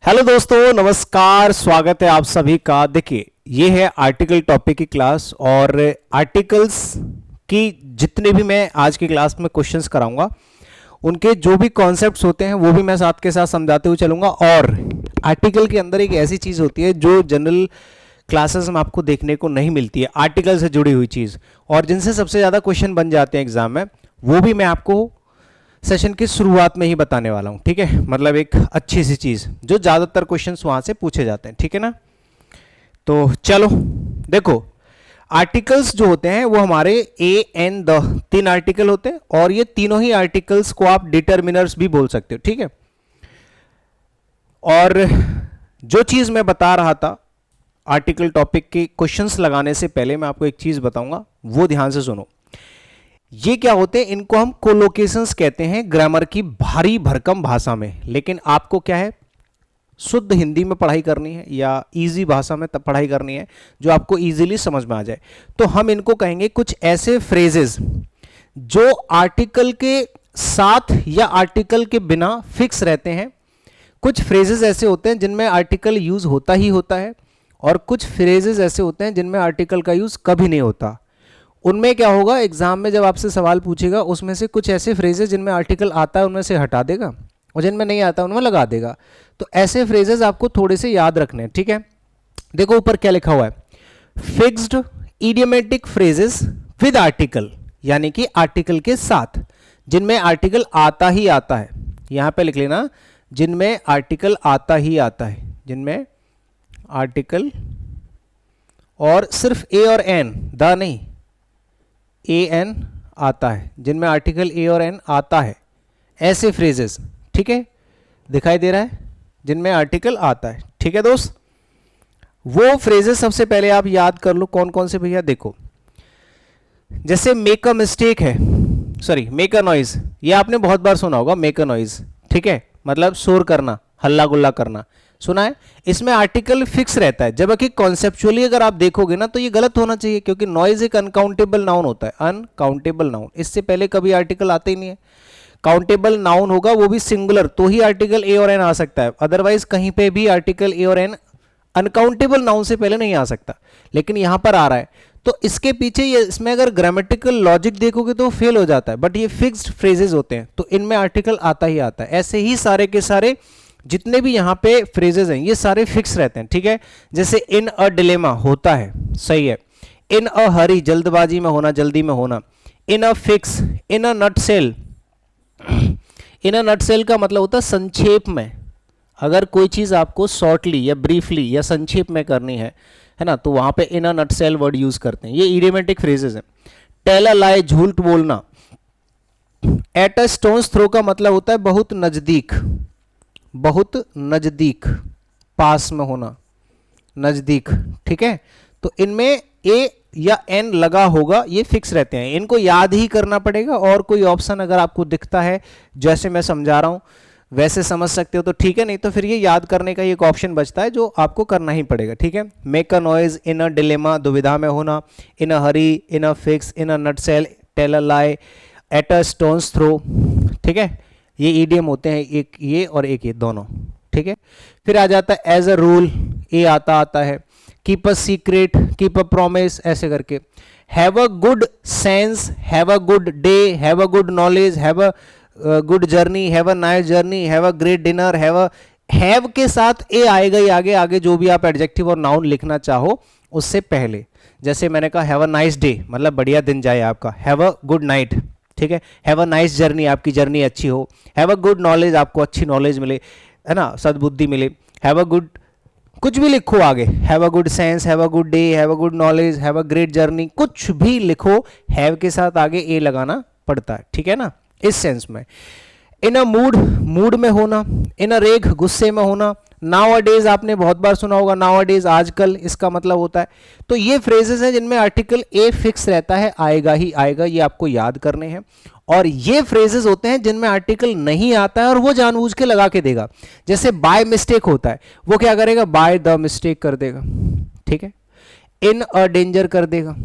Hello दोस्तों, नमस्कार। स्वागत है आप सभी का। देखिए, ये है आर्टिकल टॉपिक की क्लास और आर्टिकल्स की जितने भी मैं आज की क्लास में क्वेश्चंस कराऊंगा उनके जो भी कॉन्सेप्ट्स होते हैं वो भी मैं साथ के साथ समझाते हुए चलूंगा। और आर्टिकल के अंदर एक ऐसी चीज़ होती है जो जनरल क्लासेस में आपको देखने को नहीं मिलती है, आर्टिकल से जुड़ी हुई चीज़, और जिनसे सबसे ज़्यादा क्वेश्चन बन जाते हैं एग्जाम में, वो भी मैं आपको सेशन की शुरुआत में ही बताने वाला हूं। ठीक है, मतलब एक अच्छी सी चीज जो ज्यादातर क्वेश्चंस वहां से पूछे जाते हैं। ठीक है ना, तो चलो देखो, आर्टिकल्स जो होते हैं वो हमारे ए एन द तीन आर्टिकल होते हैं और ये तीनों ही आर्टिकल्स को आप डिटर्मिनर्स भी बोल सकते हो। ठीक है, और जो चीज मैं बता रहा था आर्टिकल टॉपिक के क्वेश्चंस लगाने से पहले मैं आपको एक चीज बताऊंगा, वो ध्यान से सुनो। ये क्या होते हैं, इनको हम कोलोकेशंस कहते हैं ग्रामर की भारी भरकम भाषा में। लेकिन आपको क्या है, शुद्ध हिंदी में पढ़ाई करनी है या इजी भाषा में तब पढ़ाई करनी है जो आपको इजीली समझ में आ जाए। तो हम इनको कहेंगे कुछ ऐसे फ्रेजेस जो आर्टिकल के साथ या आर्टिकल के बिना फिक्स रहते हैं। कुछ फ्रेजेस ऐसे होते हैं जिनमें आर्टिकल यूज होता ही होता है, और कुछ फ्रेजेस ऐसे होते हैं जिनमें आर्टिकल का यूज कभी नहीं होता। उनमें क्या होगा, एग्जाम में जब आपसे सवाल पूछेगा उसमें से कुछ ऐसे फ्रेजेस जिनमें आर्टिकल आता है उनमें से हटा देगा और जिनमें नहीं आता उनमें लगा देगा। तो ऐसे फ्रेजेस आपको थोड़े से याद रखने हैं। ठीक है, देखो ऊपर क्या लिखा हुआ है, fixed idiomatic phrases with article, यानी कि आर्टिकल के साथ, जिनमें आर्टिकल आता ही आता है। यहां पे लिख लेना, जिनमें आर्टिकल आता ही आता है, जिनमें आर्टिकल, और सिर्फ ए और एन, द नहीं, ए एन आता है, जिनमें आर्टिकल ए और एन आता है, ऐसे फ्रेजेस। ठीक है, दिखाई दे रहा है, जिनमें आर्टिकल आता है। ठीक है दोस्त, वो फ्रेजेस सबसे पहले आप याद कर लो कौन कौन से भैया। देखो, जैसे मेक अ मिस्टेक है, सॉरी मेक अ नॉइज, ये आपने बहुत बार सुना होगा, मेक अ नॉइज। ठीक है, मतलब शोर करना, हल्ला गुल्ला करना, सुना है। इसमें आर्टिकल फिक्स रहता है, जबकि कॉन्सेप्चुअली अगर आप देखोगे ना तो ये गलत होना चाहिए, क्योंकि नॉइज एक अनकाउंटेबल नाउन होता है, अनकाउंटेबल नाउन। इससे पहले कभी आर्टिकल आते ही नहीं है। काउंटेबल नाउन होगा वो भी सिंगुलर, तो ही आर्टिकल ए और एन आ सकता है, अदरवाइज कहीं पे भी आर्टिकल ए और एन अनकाउंटेबल नाउन से पहले नहीं आ सकता, लेकिन यहां पर आ रहा है। तो इसके पीछे ये, इसमें अगर ग्रामेटिकल लॉजिक देखोगे तो फेल हो जाता है, बट ये फिक्स्ड फ्रेजेस होते हैं तो इनमें आर्टिकल आता ही आता है। ऐसे ही सारे के सारे जितने भी यहाँ पे फ्रेजेस हैं ये सारे फिक्स रहते हैं। ठीक है, जैसे इन अ डिलेमा होता है, सही है। इन अ हरी, जल्दबाजी में होना, जल्दी में होना। In a fix, in a nutshell, in a nutshell का मतलब होता है संक्षेप में। अगर कोई चीज आपको शॉर्टली या ब्रीफली या संक्षेप में करनी है ना, तो वहां पे इन अ नटसेल वर्ड यूज करते हैं। ये इडियोमेटिक फ्रेजेस हैं। टेल अ लाई, झूठ बोलना। एट अ स्टोन्स थ्रो का मतलब होता है बहुत नजदीक, बहुत नजदीक, पास में होना, नजदीक। ठीक है, तो इनमें ए या एन लगा होगा, ये फिक्स रहते हैं, इनको याद ही करना पड़ेगा। और कोई ऑप्शन अगर आपको दिखता है जैसे मैं समझा रहा हूं वैसे समझ सकते हो तो ठीक है, नहीं तो फिर ये याद करने का एक ऑप्शन बचता है जो आपको करना ही पड़ेगा। ठीक है, make a noise, in a dilemma, दुविधा में होना, in a hurry, in a fix, in a nutshell, tell a lie, at a stone's throw. ठीक है, ये ईडियम होते हैं, एक ये और एक ये दोनों। ठीक है, फिर आ जाता है एज अ रूल, ये आता है। Keep a secret, keep a promise, ऐसे करके। Have a good sense, have a good day, have a good knowledge, have a good journey, have a nice journey, have a great dinner. Have के साथ ए आएगा ही आगे, आगे जो भी आप एडजेक्टिव और नाउन लिखना चाहो उससे पहले। जैसे मैंने कहा हैव अ नाइस डे, मतलब बढ़िया दिन जाए आपका। हैव अ गुड नाइट, ठीक है। हैव अ नाइस जर्नी, आपकी जर्नी अच्छी हो। हैव अ गुड नॉलेज, आपको अच्छी नॉलेज मिले, है ना, सद्बुद्धि मिले। हैव अ गुड, कुछ भी लिखो आगे, have a good sense, have a good day, have a good knowledge, have a great journey, कुछ भी लिखो, हैव के साथ आगे ए लगाना पड़ता है। ठीक है ना, इस सेंस में। इन अ मूड, मूड में होना। इन अ रेग, गुस्से में होना। नाउ अ डेज, आपने बहुत बार सुना होगा, नाउ अ डेज, आजकल, इसका मतलब होता है। तो ये फ्रेजेस हैं जिनमें आर्टिकल ए फिक्स रहता है, आएगा ही आएगा, ये आपको याद करने हैं। और ये फ्रेजेस होते हैं जिनमें आर्टिकल नहीं आता है और वो जानबूझ के लगा के देगा। जैसे बाय मिस्टेक होता है, वो क्या करेगा, बाय द मिस्टेक कर देगा। ठीक है, इन अ डेंजर कर देगा,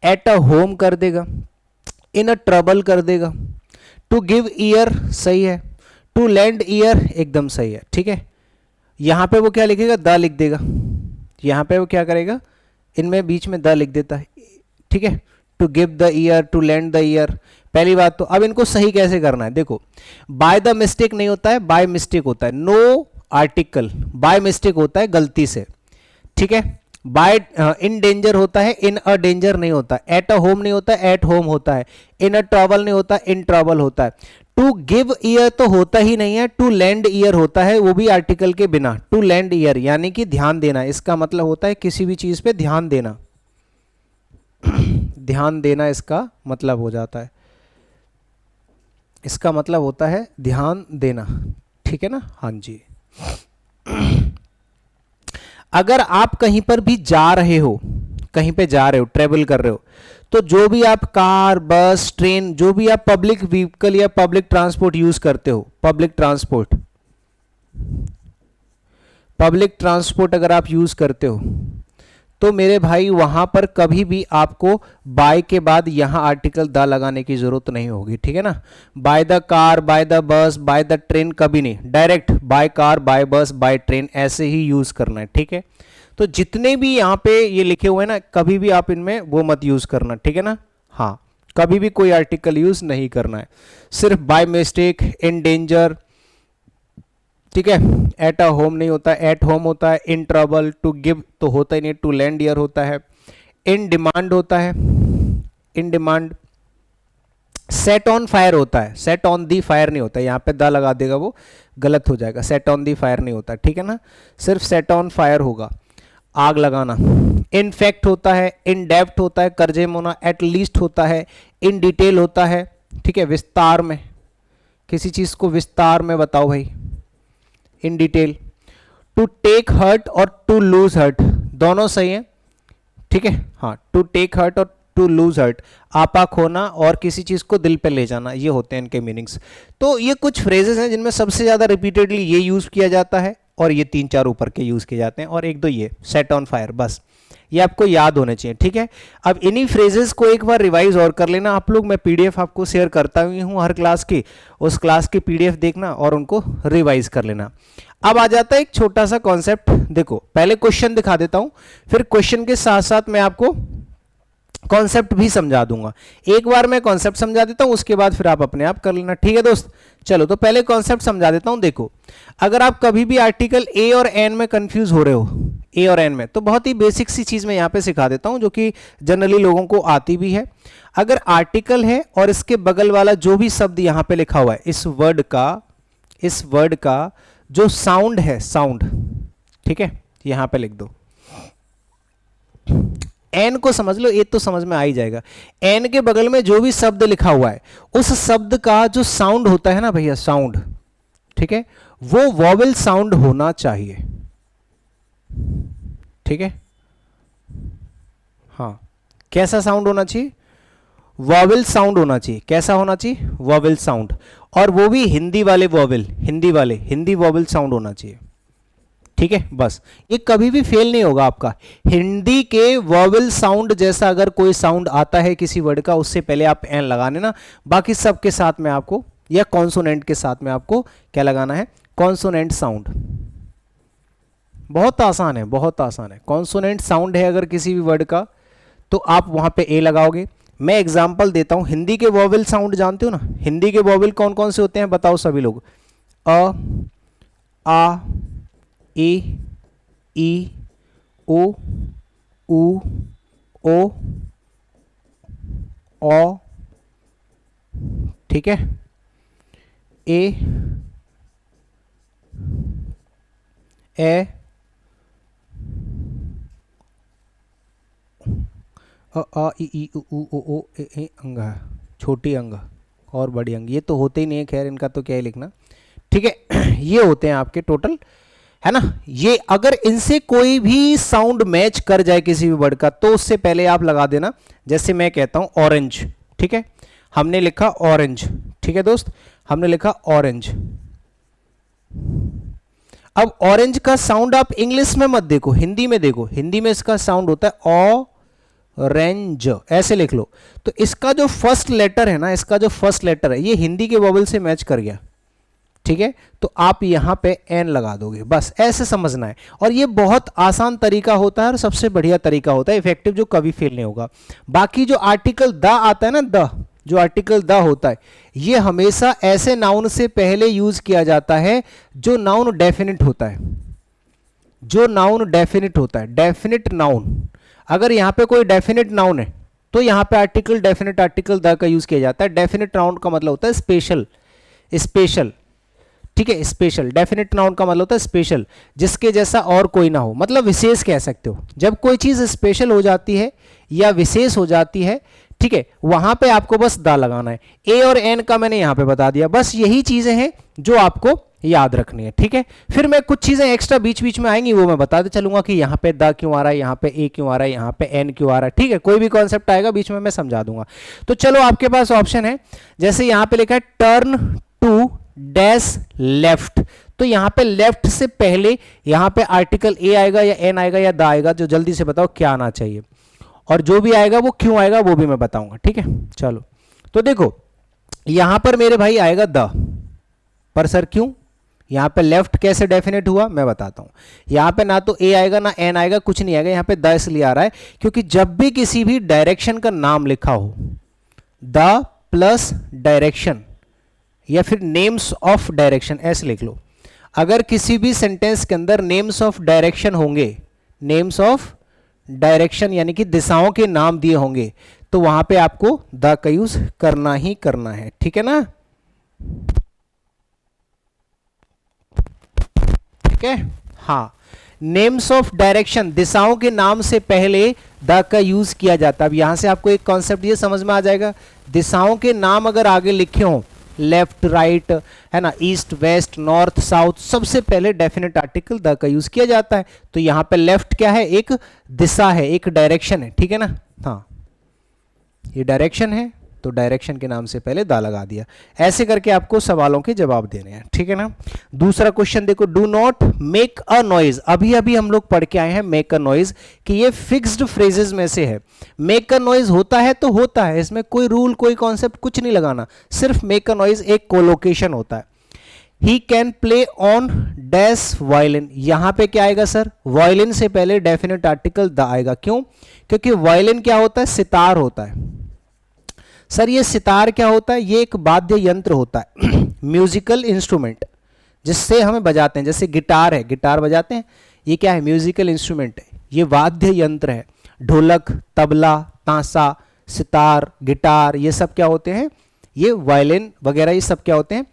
एट अ होम कर देगा, इन अ ट्रबल कर देगा। टू गिव ईयर सही है, टू लैंड ईयर एकदम सही है। ठीक है, यहां पे वो क्या लिखेगा, द लिख देगा, यहां पे वो क्या करेगा, इनमें बीच में द लिख देता है, ठीक है। To give the ear, to lend the ear, पहली बात तो। अब इनको सही कैसे करना है, देखो, बाय द मिस्टेक नहीं होता है, बाय मिस्टेक होता है, नो आर्टिकल, बाय मिस्टेक होता है गलती से, ठीक है। बाय इन डेंजर होता है, इन अ डेंजर नहीं होता, एट अ होम नहीं होता, एट होम होता है, इन अ ट्रबल नहीं होता, इन ट्रबल होता है। टू गिव ईयर तो होता ही नहीं है, टू लैंड ईयर होता है, वो भी आर्टिकल के बिना। टू लैंड ईयर यानी कि ध्यान देना, इसका मतलब होता है किसी भी चीज पे ध्यान देना ध्यान देना इसका मतलब हो जाता है, इसका मतलब होता है ध्यान देना, ठीक है ना। हाँ जी। अगर आप कहीं पर भी जा रहे हो, कहीं पे जा रहे हो, ट्रेवल कर रहे हो, तो जो भी आप कार, बस, ट्रेन, जो भी आप पब्लिक व्हीकल या पब्लिक ट्रांसपोर्ट यूज करते हो, पब्लिक ट्रांसपोर्ट अगर आप यूज करते हो, तो मेरे भाई वहां पर कभी भी आपको बाय के बाद यहां आर्टिकल द लगाने की जरूरत नहीं होगी, ठीक है ना। By the car, by the bus, by the train कभी नहीं, डायरेक्ट बाय कार, बाय बस, बाय ट्रेन ऐसे ही यूज करना है, ठीक है। तो जितने भी यहां पे ये लिखे हुए हैं ना, कभी भी आप इनमें वो मत यूज करना, ठीक है ना। हाँ, कभी भी कोई आर्टिकल यूज नहीं करना है, सिर्फ बाय मिस्टेक, इन डेंजर, ठीक है। एट अ होम नहीं होता, एट होम होता है, इन ट्रबल, टू गिव तो होता ही नहीं, टू लैंड ईयर होता है, इन डिमांड होता है, in demand, set on fire होता है, सेट ऑन दी फायर नहीं होता, यहां पे द लगा देगा वो गलत हो जाएगा, सेट ऑन दी फायर नहीं होता, ठीक है ना, सिर्फ सेट ऑन फायर होगा, आग लगाना। इन फैक्ट होता है, इन डेप्थ होता है, कर्जे में होना, एट लीस्ट होता है, इन डिटेल होता है, ठीक है, विस्तार में, किसी चीज को विस्तार में बताओ भाई, in detail. To take heart और टू लूज हर्ट दोनों सही है, ठीक है। हाँ, टू टेक हर्ट और टू लूज हर्ट, आपा खोना और किसी चीज को दिल पे ले जाना, ये होते हैं इनके मीनिंग्स। तो ये कुछ फ्रेजेस हैं जिनमें सबसे ज्यादा रिपीटेडली ये यूज किया जाता है, और ये 3-4 ऊपर के यूज किए जाते हैं, और 1-2 ये सेट ऑन फायर, बस ये आपको याद होने चाहिए, ठीक है। अब इन्हीं फ्रेजेस को एक बार रिवाइज और कर लेना आप लोग, मैं पीडीएफ आपको शेयर करता हुई हूँ हर क्लास की, उस क्लास की पीडीएफ देखना और उनको रिवाइज कर लेना। अब आ जाता है एक छोटा सा कॉन्सेप्ट, देखो पहले क्वेश्चन दिखा देता हूं, फिर क्वेश्चन के साथ साथ मैं आपको कॉन्सेप्ट भी समझा दूंगा। एक बार मैं कॉन्सेप्ट समझा देता हूं, उसके बाद फिर आप अपने आप कर लेना, ठीक है दोस्त। चलो तो पहले कॉन्सेप्ट समझा देता हूं। देखो, अगर आप कभी भी आर्टिकल ए और एन में कंफ्यूज हो रहे हो, ए और एन में, तो बहुत ही बेसिक सी चीज मैं यहां पे सिखा देता हूं, जो कि जनरली लोगों को आती भी है। अगर आर्टिकल है और इसके बगल वाला जो भी शब्द यहां पे लिखा हुआ है, इस वर्ड का जो साउंड है, साउंड, ठीक है, यहां पे लिख दो। एन को समझ लो, ये तो समझ में आ ही जाएगा। एन के बगल में जो भी शब्द लिखा हुआ है, उस शब्द का जो साउंड होता है ना भैया, साउंड, ठीक है, वो वॉवेल साउंड होना चाहिए, ठीक है। हाँ, कैसा साउंड होना चाहिए, वॉवेल साउंड होना चाहिए। कैसा होना चाहिए, वॉवेल साउंड, और वो भी हिंदी वाले वॉवेल, हिंदी वॉवेल साउंड होना चाहिए, ठीक है। बस ये कभी भी फेल नहीं होगा आपका। हिंदी के वॉवेल साउंड जैसा अगर कोई साउंड आता है किसी वर्ड का, उससे पहले आप एन लगा लेना। बाकी सब के साथ में आपको, या कॉन्सोनेंट के साथ में आपको क्या लगाना है, कॉन्सोनेंट साउंड। बहुत आसान है, बहुत आसान है। कॉन्सोनेंट साउंड है अगर किसी भी वर्ड का, तो आप वहां पे ए लगाओगे। मैं एग्जाम्पल देता हूं, हिंदी के वॉवेल साउंड जानते हो ना, हिंदी के वॉवेल कौन कौन से होते हैं बताओ सभी लोग। अ, आ, ए, ई, ओ, उ, ओ, औ, ठीक है, ए, अ, ई, ओ, ए, अंग, छोटी अंग और बड़ी अंग, ये तो होते ही नहीं है, खैर इनका तो क्या ही लिखना, ठीक है। ये होते हैं आपके टोटल, है ना। ये अगर इनसे कोई भी साउंड मैच कर जाए किसी भी वर्ड का, तो उससे पहले आप लगा देना। जैसे मैं कहता हूं ऑरेंज, ठीक है, हमने लिखा ऑरेंज, ठीक है दोस्त, हमने लिखा ऑरेंज। अब ऑरेंज का साउंड आप इंग्लिश में मत देखो, हिंदी में देखो। हिंदी में इसका साउंड होता है ऑरेंज, ऐसे लिख लो। तो इसका जो फर्स्ट लेटर है ना, इसका जो फर्स्ट लेटर है, ये हिंदी के वॉवेल से मैच कर गया, ठीक है, तो आप यहां पे एन लगा दोगे, बस ऐसे समझना है। और ये बहुत आसान तरीका होता है और सबसे बढ़िया तरीका होता है, इफेक्टिव, जो कभी फेल नहीं होगा। बाकी जो आर्टिकल द आता है ना, द, जो आर्टिकल द होता है, ये हमेशा ऐसे नाउन से पहले यूज किया जाता है जो नाउन डेफिनिट होता है, जो नाउन डेफिनिट होता है, डेफिनिट नाउन। अगर यहां पे कोई डेफिनिट नाउन है तो यहां पे आर्टिकल डेफिनिट आर्टिकल द का यूज किया जाता है। डेफिनिट नाउन का मतलब होता है स्पेशल, स्पेशल, ठीक है, स्पेशल। डेफिनेट नाउन का मतलब होता है स्पेशल, जिसके जैसा और कोई ना हो, मतलब विशेष कह सकते हो। जब कोई चीज स्पेशल हो जाती है या विशेष हो जाती है, ठीक है, वहां पे आपको बस दा लगाना है। ए और एन का मैंने यहां पे बता दिया, बस यही चीजें हैं जो आपको याद रखनी है, ठीक है। फिर मैं कुछ चीजें एक्स्ट्रा बीच बीच में आएंगी, वो मैं बताते चलूंगा कि यहाँ पे द क्यों आ रहा है, यहाँ पे ए क्यों आ रहा है, यहाँ पे एन क्यों आ रहा है, ठीक है। कोई भी कॉन्सेप्ट आएगा बीच में मैं समझा दूंगा। तो चलो, आपके पास ऑप्शन है, जैसे यहाँ पे लिखा है टर्न टू डैश लेफ्ट, तो यहां पे लेफ्ट से पहले यहां पे आर्टिकल ए आएगा या एन आएगा या द आएगा, जो जल्दी से बताओ क्या आना चाहिए, और जो भी आएगा वो क्यों आएगा वो भी मैं बताऊंगा, ठीक है। चलो, तो देखो यहां पर मेरे भाई आएगा द, पर सर क्यों? यहां पे लेफ्ट कैसे डेफिनेट हुआ मैं बताता हूं। यहां पे ना तो ए आएगा ना एन आएगा, कुछ नहीं आएगा, यहां पे द इसलिए आ रहा है क्योंकि जब भी किसी भी डायरेक्शन का नाम लिखा हो, द प्लस डायरेक्शन या फिर नेम्स ऑफ डायरेक्शन ऐसे लिख लो। अगर किसी भी सेंटेंस के अंदर नेम्स ऑफ डायरेक्शन होंगे, नेम्स ऑफ डायरेक्शन यानी कि दिशाओं के नाम दिए होंगे, तो वहां पे आपको द का यूज करना ही करना है, ठीक है ना, ठीक है। हाँ, नेम्स ऑफ डायरेक्शन, दिशाओं के नाम से पहले द का यूज किया जाता है। अब यहां से आपको एक कॉन्सेप्ट ये समझ में आ जाएगा, दिशाओं के नाम अगर आगे लिखे हों, लेफ्ट राइट, है ना, ईस्ट वेस्ट नॉर्थ साउथ, सबसे पहले डेफिनेट आर्टिकल द का यूज किया जाता है। तो यहां पे लेफ्ट क्या है? एक दिशा है, एक डायरेक्शन है, ठीक है ना। हाँ, ये डायरेक्शन है तो डायरेक्शन के नाम से पहले दा लगा दिया। ऐसे करके आपको सवालों के जवाब देने हैं, ठीक है ना। दूसरा क्वेश्चन देखो, do not make a noise. अभी अभी हम लोग पढ़ के आए हैं मेक अ नॉइज, कि ये फिक्स्ड फ्रेजेस में से है। मेक अ नॉइज होता है तो होता है, इसमें कोई रूल कोई कॉन्सेप्ट कुछ नहीं लगाना, सिर्फ मेक अ नॉइज एक कोलोकेशन होता है। He can play on dash violin, यहां पे क्या आएगा सर? वायलिन से पहले डेफिनेट आर्टिकल द आएगा। क्यों? क्योंकि वायलिन क्या होता है? सितार होता है। सर ये सितार क्या होता है? ये एक वाद्य यंत्र होता है म्यूजिकल इंस्ट्रूमेंट, जिससे हमें बजाते हैं। जैसे गिटार है, गिटार बजाते हैं, ये क्या है? म्यूजिकल इंस्ट्रूमेंट है, ये वाद्य यंत्र है। ढोलक, तबला, तांसा, सितार, गिटार, ये सब क्या होते हैं? ये वायलिन वगैरह, ये सब क्या होते हैं?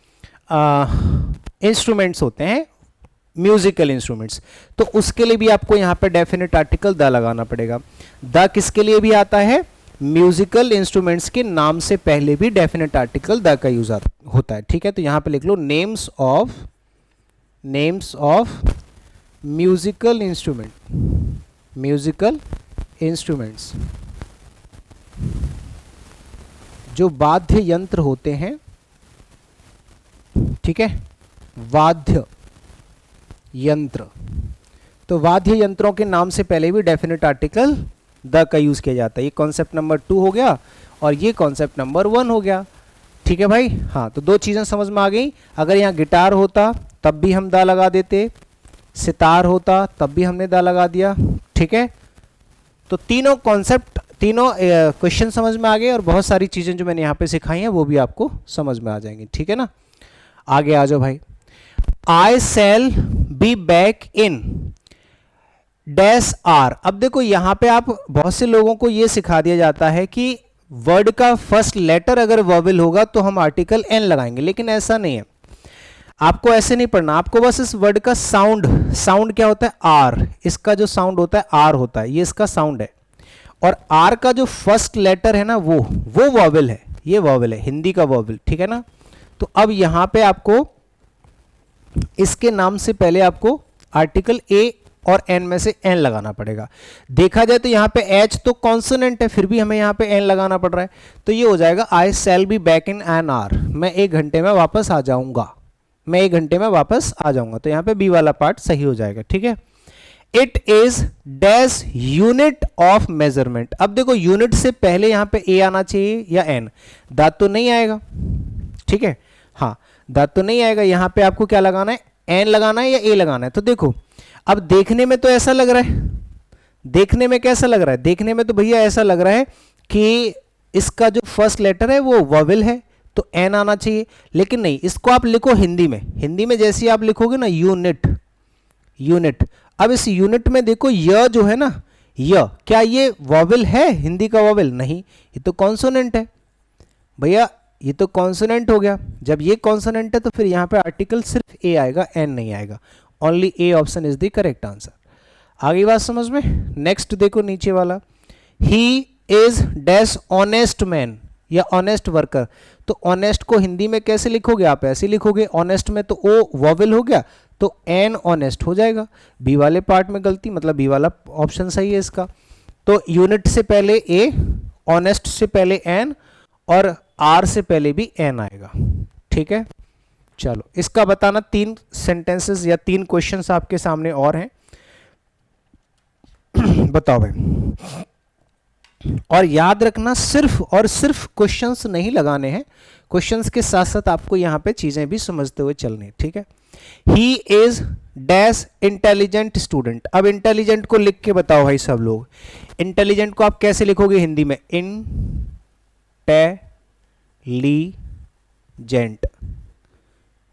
इंस्ट्रूमेंट्स होते हैं, म्यूजिकल इंस्ट्रूमेंट्स। तो उसके लिए भी आपको यहाँ पे डेफिनेट आर्टिकल द लगाना पड़ेगा। द किसके लिए भी आता है? म्यूजिकल इंस्ट्रूमेंट्स के नाम से पहले भी डेफिनेट आर्टिकल द का यूज होता है, ठीक है। तो यहां पे लिख लो names of musical instrument, musical instruments, जो वाद्य यंत्र होते हैं, ठीक है, वाद्य यंत्र। तो वाद्य यंत्रों के नाम से पहले भी डेफिनेट आर्टिकल द का यूज किया जाता है। ये कॉन्सेप्ट नंबर 2 हो गया और ये कॉन्सेप्ट नंबर 1 हो गया, ठीक है भाई। हाँ, तो दो चीजें समझ में आ गई। अगर यहाँ गिटार होता तब भी हम द लगा देते, सितार होता तब भी हमने द लगा दिया, ठीक है। तो तीनों कॉन्सेप्ट, तीनों क्वेश्चन समझ में आ गए और बहुत सारी चीजें जो मैंने यहाँ पे सिखाई हैं वो भी आपको समझ में आ जाएंगी, ठीक है ना। आगे आ जाओ भाई। I shall be back in dash hour. अब देखो यहां पे आप, बहुत से लोगों को यह सिखा दिया जाता है कि वर्ड का फर्स्ट लेटर अगर वॉवेल होगा तो हम आर्टिकल एन लगाएंगे, लेकिन ऐसा नहीं है। आपको ऐसे नहीं पढ़ना, आपको बस इस वर्ड का साउंड क्या होता है? आर। इसका जो साउंड होता है आर होता है, ये इसका साउंड है। और आर का जो फर्स्ट लेटर है ना, वो वॉवेल है, ये वॉवेल है, हिंदी का वॉवेल, ठीक है ना। तो अब यहां पे आपको इसके नाम से पहले आपको आर्टिकल ए और एन में से एन लगाना पड़ेगा। देखा जाए तो यहाँ पे एच तो कॉन्सोनेंट है, फिर भी हमें यहाँ पे एन लगाना पड़ रहा है। तो ये हो जाएगा I shall be back in an hour, मैं 1 घंटे में वापस आ जाऊंगा, मैं 1 घंटे में वापस आ जाऊंगा। तो यहाँ पे बी वाला पार्ट सही हो जाएगा, ठीक है। It is dash unit of measurement. अब देखो यूनिट से पहले यहाँ पे ए आना चाहिए या एन, द तो नहीं आएगा, ठीक है। हाँ, द तो नहीं आएगा, यहां पे आपको क्या लगाना है, एन लगाना है या ए लगाना है। तो देखो अब देखने में तो ऐसा लग रहा है, देखने में कैसा लग रहा है, देखने में तो भैया ऐसा लग रहा है कि इसका जो फर्स्ट लेटर है वो वॉवेल है तो एन आना चाहिए, लेकिन नहीं, इसको आप लिखो हिंदी में, हिंदी में जैसे आप लिखोगे ना यूनिट, यूनिट। अब इस यूनिट में देखो य जो है ना, य, क्या ये वॉवेल है, हिंदी का वॉवेल नहीं, ये तो कॉन्सोनेंट है भैया, ये तो कॉन्सोनेंट हो गया। जब ये कॉन्सोनेंट है तो फिर यहाँ पे आर्टिकल सिर्फ ए आएगा, एन नहीं आएगा। Only A option is the correct answer. आगे बात समझ में। नेक्स्ट देखो नीचे वाला, he is dash honest man या ऑनेस्ट वर्कर। तो ऑनेस्ट को हिंदी में कैसे लिखोगे आप, ऐसे लिखोगे, ऑनेस्ट में तो ओ वॉवेल हो गया तो एन ऑनेस्ट हो जाएगा। बी वाले पार्ट में गलती, मतलब बी वाला ऑप्शन सही है इसका। तो यूनिट से पहले ए, ऑनेस्ट से पहले एन और आर से पहले भी एन आएगा। ठीक है, चलो इसका बताना, 3 सेंटेंसेस या 3 क्वेश्चंस आपके सामने और हैं। बताओ भाई, और याद रखना सिर्फ और सिर्फ क्वेश्चंस नहीं लगाने हैं, क्वेश्चंस के साथ साथ आपको यहां पे चीजें भी समझते हुए चलनी है। ठीक है, he is dash intelligent student. अब इंटेलिजेंट को लिख के बताओ भाई सब लोग, इंटेलिजेंट को आप कैसे लिखोगे हिंदी में, इंटेलिजेंट।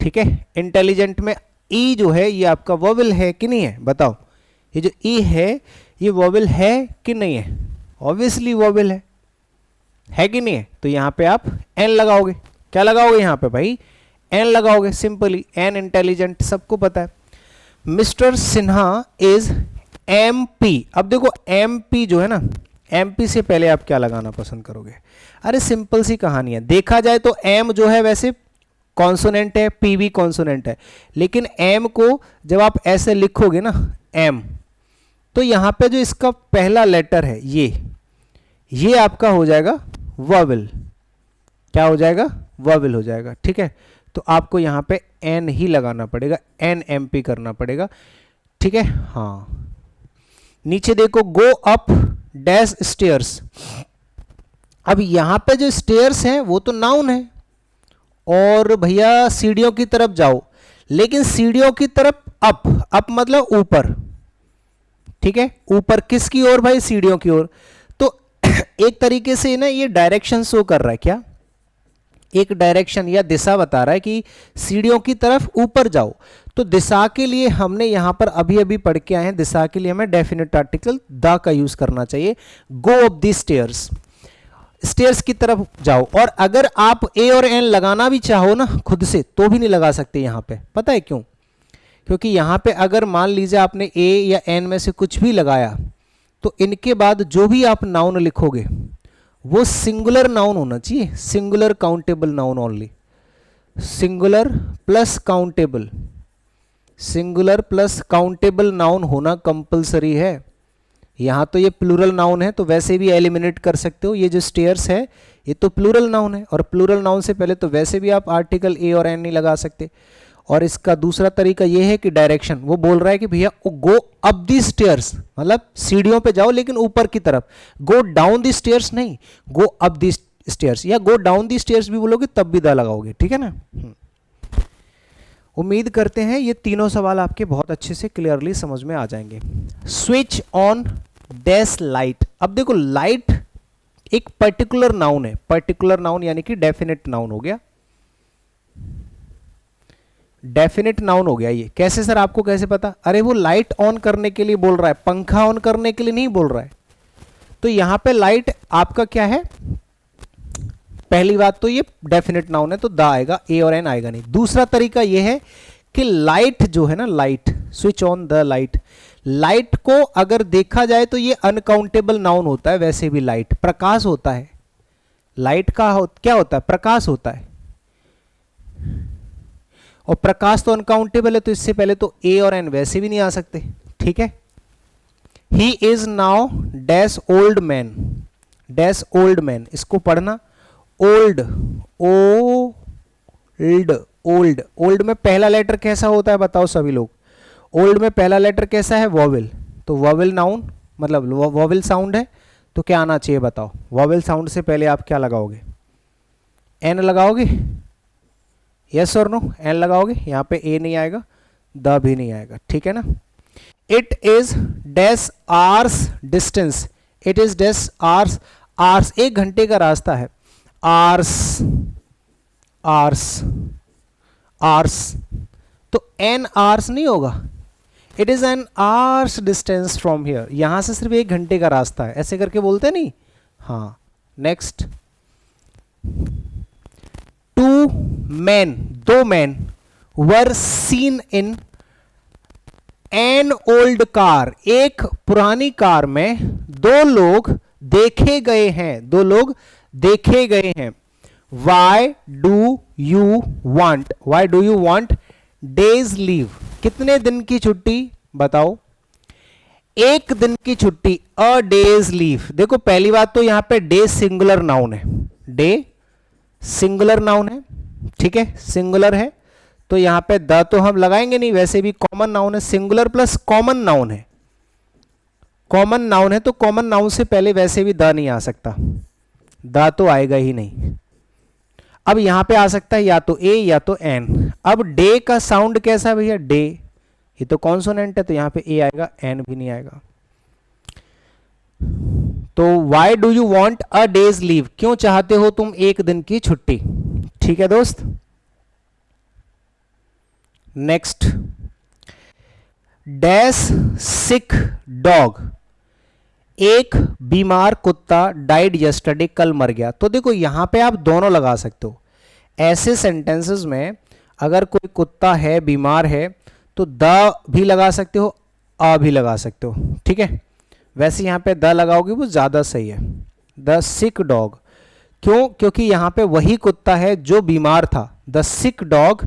ठीक है, इंटेलिजेंट में ई जो है ये आपका वॉवेल है कि नहीं है, बताओ, ये जो ई है ये वॉवेल है कि नहीं है, ऑब्वियसली वॉवेल है कि नहीं है। तो यहां पे आप एन लगाओगे, क्या लगाओगे यहां पे भाई, एन लगाओगे सिंपली, एन इंटेलिजेंट सबको पता है। Mister Sinha is MP. अब देखो एमपी जो है ना, एमपी से पहले आप क्या लगाना पसंद करोगे, अरे सिंपल सी कहानी है, देखा जाए तो एम जो है वैसे कॉन्सोनेंट है, पी भी कॉन्सोनेंट है, लेकिन एम को जब आप ऐसे लिखोगे ना एम, तो यहां पे जो इसका पहला लेटर है ये आपका हो जाएगा वॉवेल, क्या हो जाएगा, वॉवेल हो जाएगा। ठीक है, तो आपको यहां पे एन ही लगाना पड़ेगा, एन एम पी करना पड़ेगा। ठीक है, हाँ नीचे देखो, गो अप डैश स्टेयर्स। अब यहां पे जो स्टेयर्स हैं वो तो नाउन है, और भैया सीढ़ियों की तरफ जाओ, लेकिन सीढ़ियों की तरफ अप मतलब ऊपर। ठीक है, ऊपर किसकी ओर भाई, सीढ़ियों की ओर। तो एक तरीके से ना ये डायरेक्शन शो कर रहा है, क्या, एक डायरेक्शन या दिशा बता रहा है कि सीढ़ियों की तरफ ऊपर जाओ। तो दिशा के लिए हमने यहां पर अभी अभी पढ़ के आए हैं, दिशा के लिए हमें डेफिनेट आर्टिकल द का यूज करना चाहिए। Go up the stairs, stairs की तरफ जाओ। और अगर आप ए और एन लगाना भी चाहो ना खुद से तो भी नहीं लगा सकते यहां पे, पता है क्यों, क्योंकि यहां पे अगर मान लीजिए आपने ए या एन में से कुछ भी लगाया तो इनके बाद जो भी आप नाउन लिखोगे वो सिंगुलर नाउन होना चाहिए, singular countable noun only, singular plus countable, singular plus countable noun होना कंपलसरी है। यहां तो ये प्लूरल नाउन है तो वैसे भी एलिमिनेट कर सकते हो, ये जो स्टेयर्स है ये तो प्लूरल नाउन है, और प्लूरल नाउन से पहले तो वैसे भी आप आर्टिकल ए और एन नहीं लगा सकते। और इसका दूसरा तरीका ये है कि डायरेक्शन, वो बोल रहा है कि भैया गो अप दी स्टेयर्स, मतलब सीढ़ियों पे जाओ लेकिन ऊपर की तरफ, गो डाउन दी स्टेयर्स नहीं, गो अप दी स्टेयर्स, या गो डाउन दी स्टेयर्स भी बोलोगे तब भी दा लगाओगे। ठीक है ना। उम्मीद करते हैं ये तीनों सवाल आपके बहुत अच्छे से क्लियरली समझ में आ जाएंगे। Switch on dash light. अब देखो लाइट एक पर्टिकुलर नाउन है, पर्टिकुलर नाउन यानी कि डेफिनेट नाउन हो गया, डेफिनेट नाउन हो गया। ये कैसे सर, आपको कैसे पता, अरे वो लाइट ऑन करने के लिए बोल रहा है, पंखा ऑन करने के लिए नहीं बोल रहा है। तो यहां पे लाइट आपका क्या है, पहली बात तो ये डेफिनेट नाउन है तो द आएगा, ए और एन आएगा नहीं। दूसरा तरीका ये है कि लाइट जो है ना, light, switch on the light, light को अगर देखा जाए तो ये अनकाउंटेबल नाउन होता है, वैसे भी लाइट प्रकाश होता है, लाइट का क्या होता है, प्रकाश होता है, और प्रकाश तो अनकाउंटेबल है तो इससे पहले तो ए और एन वैसे भी नहीं आ सकते। ठीक है, he is now dash old man, dash old man, इसको पढ़ना, ओल्ड, ओल्ड, ओल्ड, ओल्ड में पहला लेटर कैसा होता है बताओ सभी लोग, ओल्ड में पहला लेटर कैसा है, वॉवेल। तो वॉवेल नाउन मतलब वॉवेल साउंड है तो क्या आना चाहिए बताओ, वॉवेल साउंड से पहले आप क्या लगाओगे, एन लगाओगे यस और नो, एन लगाओगे, यहां पे ए नहीं आएगा, द भी नहीं आएगा, ठीक है ना। It is dash hours distance, it is dash hours, hours 1 घंटे का रास्ता है, आवर्स आवर्स आवर्स, तो एन आवर्स नहीं होगा, it is an hours distance from here, यहां से सिर्फ 1 घंटे का रास्ता है, ऐसे करके बोलते नहीं। हाँ next, 2 men, 2 men were seen in an old car, एक पुरानी कार में 2 लोग देखे गए हैं, 2 लोग देखे गए हैं। Why do you want, why do you want days leave, कितने दिन की छुट्टी बताओ, 1 दिन की छुट्टी, अ डेज लीव। देखो पहली बात तो यहां पे डे सिंगुलर नाउन है, डे सिंगुलर नाउन है, ठीक है, सिंगुलर है, तो यहां पे द तो हम लगाएंगे नहीं, वैसे भी कॉमन नाउन है, सिंगुलर प्लस कॉमन नाउन है, कॉमन नाउन है तो कॉमन नाउन से पहले वैसे भी द नहीं आ सकता, द तो आएगा ही नहीं। अब यहां पे आ सकता है या तो ए या तो एन। अब डे का साउंड कैसा भैया, डे, ये तो कॉन्सोनेंट है तो यहां पे ए आएगा, एन भी नहीं आएगा। तो why do you want a days leave, क्यों चाहते हो तुम 1 दिन की छुट्टी, ठीक है दोस्त। नेक्स्ट, डैश सिक डॉग, एक बीमार कुत्ता डाइड यस्टरडे, कल मर गया। तो देखो यहां पे आप दोनों लगा सकते हो, ऐसे सेंटेंसेस में अगर कोई कुत्ता है बीमार है तो द भी लगा सकते हो, अ भी लगा सकते हो, ठीक है। वैसे यहां पे द लगाओगे वो ज्यादा सही है, द सिक डॉग, क्यों, क्योंकि यहां पे वही कुत्ता है जो बीमार था, the sick dog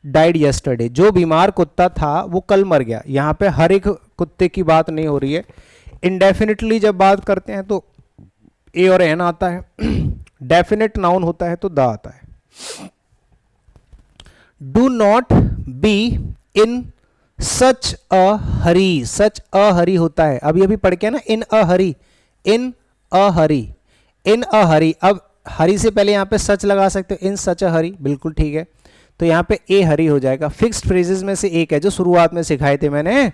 died yesterday, जो बीमार कुत्ता था वो कल मर गया। यहां पे हर एक कुत्ते की बात नहीं हो रही है, इंडेफिनिटली जब बात करते हैं तो ए और एन आता है, डेफिनेट नाउन होता है तो द आता है। Do not be in such अ हरी, सच अ हरी होता है, अभी अभी पढ़ के ना, इन a hurry, in a hurry, in a हरी। अब हरी से पहले यहां पे सच लगा सकते हो, इन सच अ हरी, बिल्कुल ठीक है, तो यहां पे ए हरी हो जाएगा। फिक्स्ड फ्रेजेस में से एक है जो शुरुआत में सिखाए थे मैंने,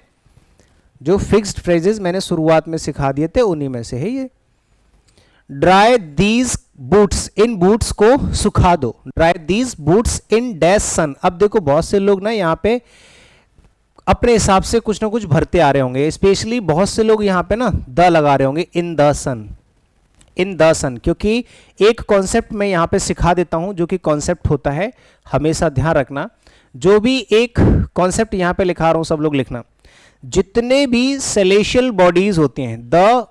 जो फिक्स्ड फ्रेजेस मैंने शुरुआत में सिखा दिए थे उन्हीं में से है ये। ड्राई दीज बूट्स, इन बूट्स को सुखा दो, dry these boots in dash sun. अब देखो बहुत से लोग ना यहाँ पे अपने हिसाब से कुछ ना कुछ भरते आ रहे होंगे, स्पेशली बहुत से लोग यहाँ पे ना द लगा रहे होंगे, in the sun, in the सन, क्योंकि एक कॉन्सेप्ट मैं यहाँ पे सिखा देता हूँ जो कि कॉन्सेप्ट होता है, हमेशा ध्यान रखना, जो भी एक कॉन्सेप्ट यहाँ पे लिखा रहा हूँ सब लोग लिखना, जितने भी सेलेशियल बॉडीज होती हैं द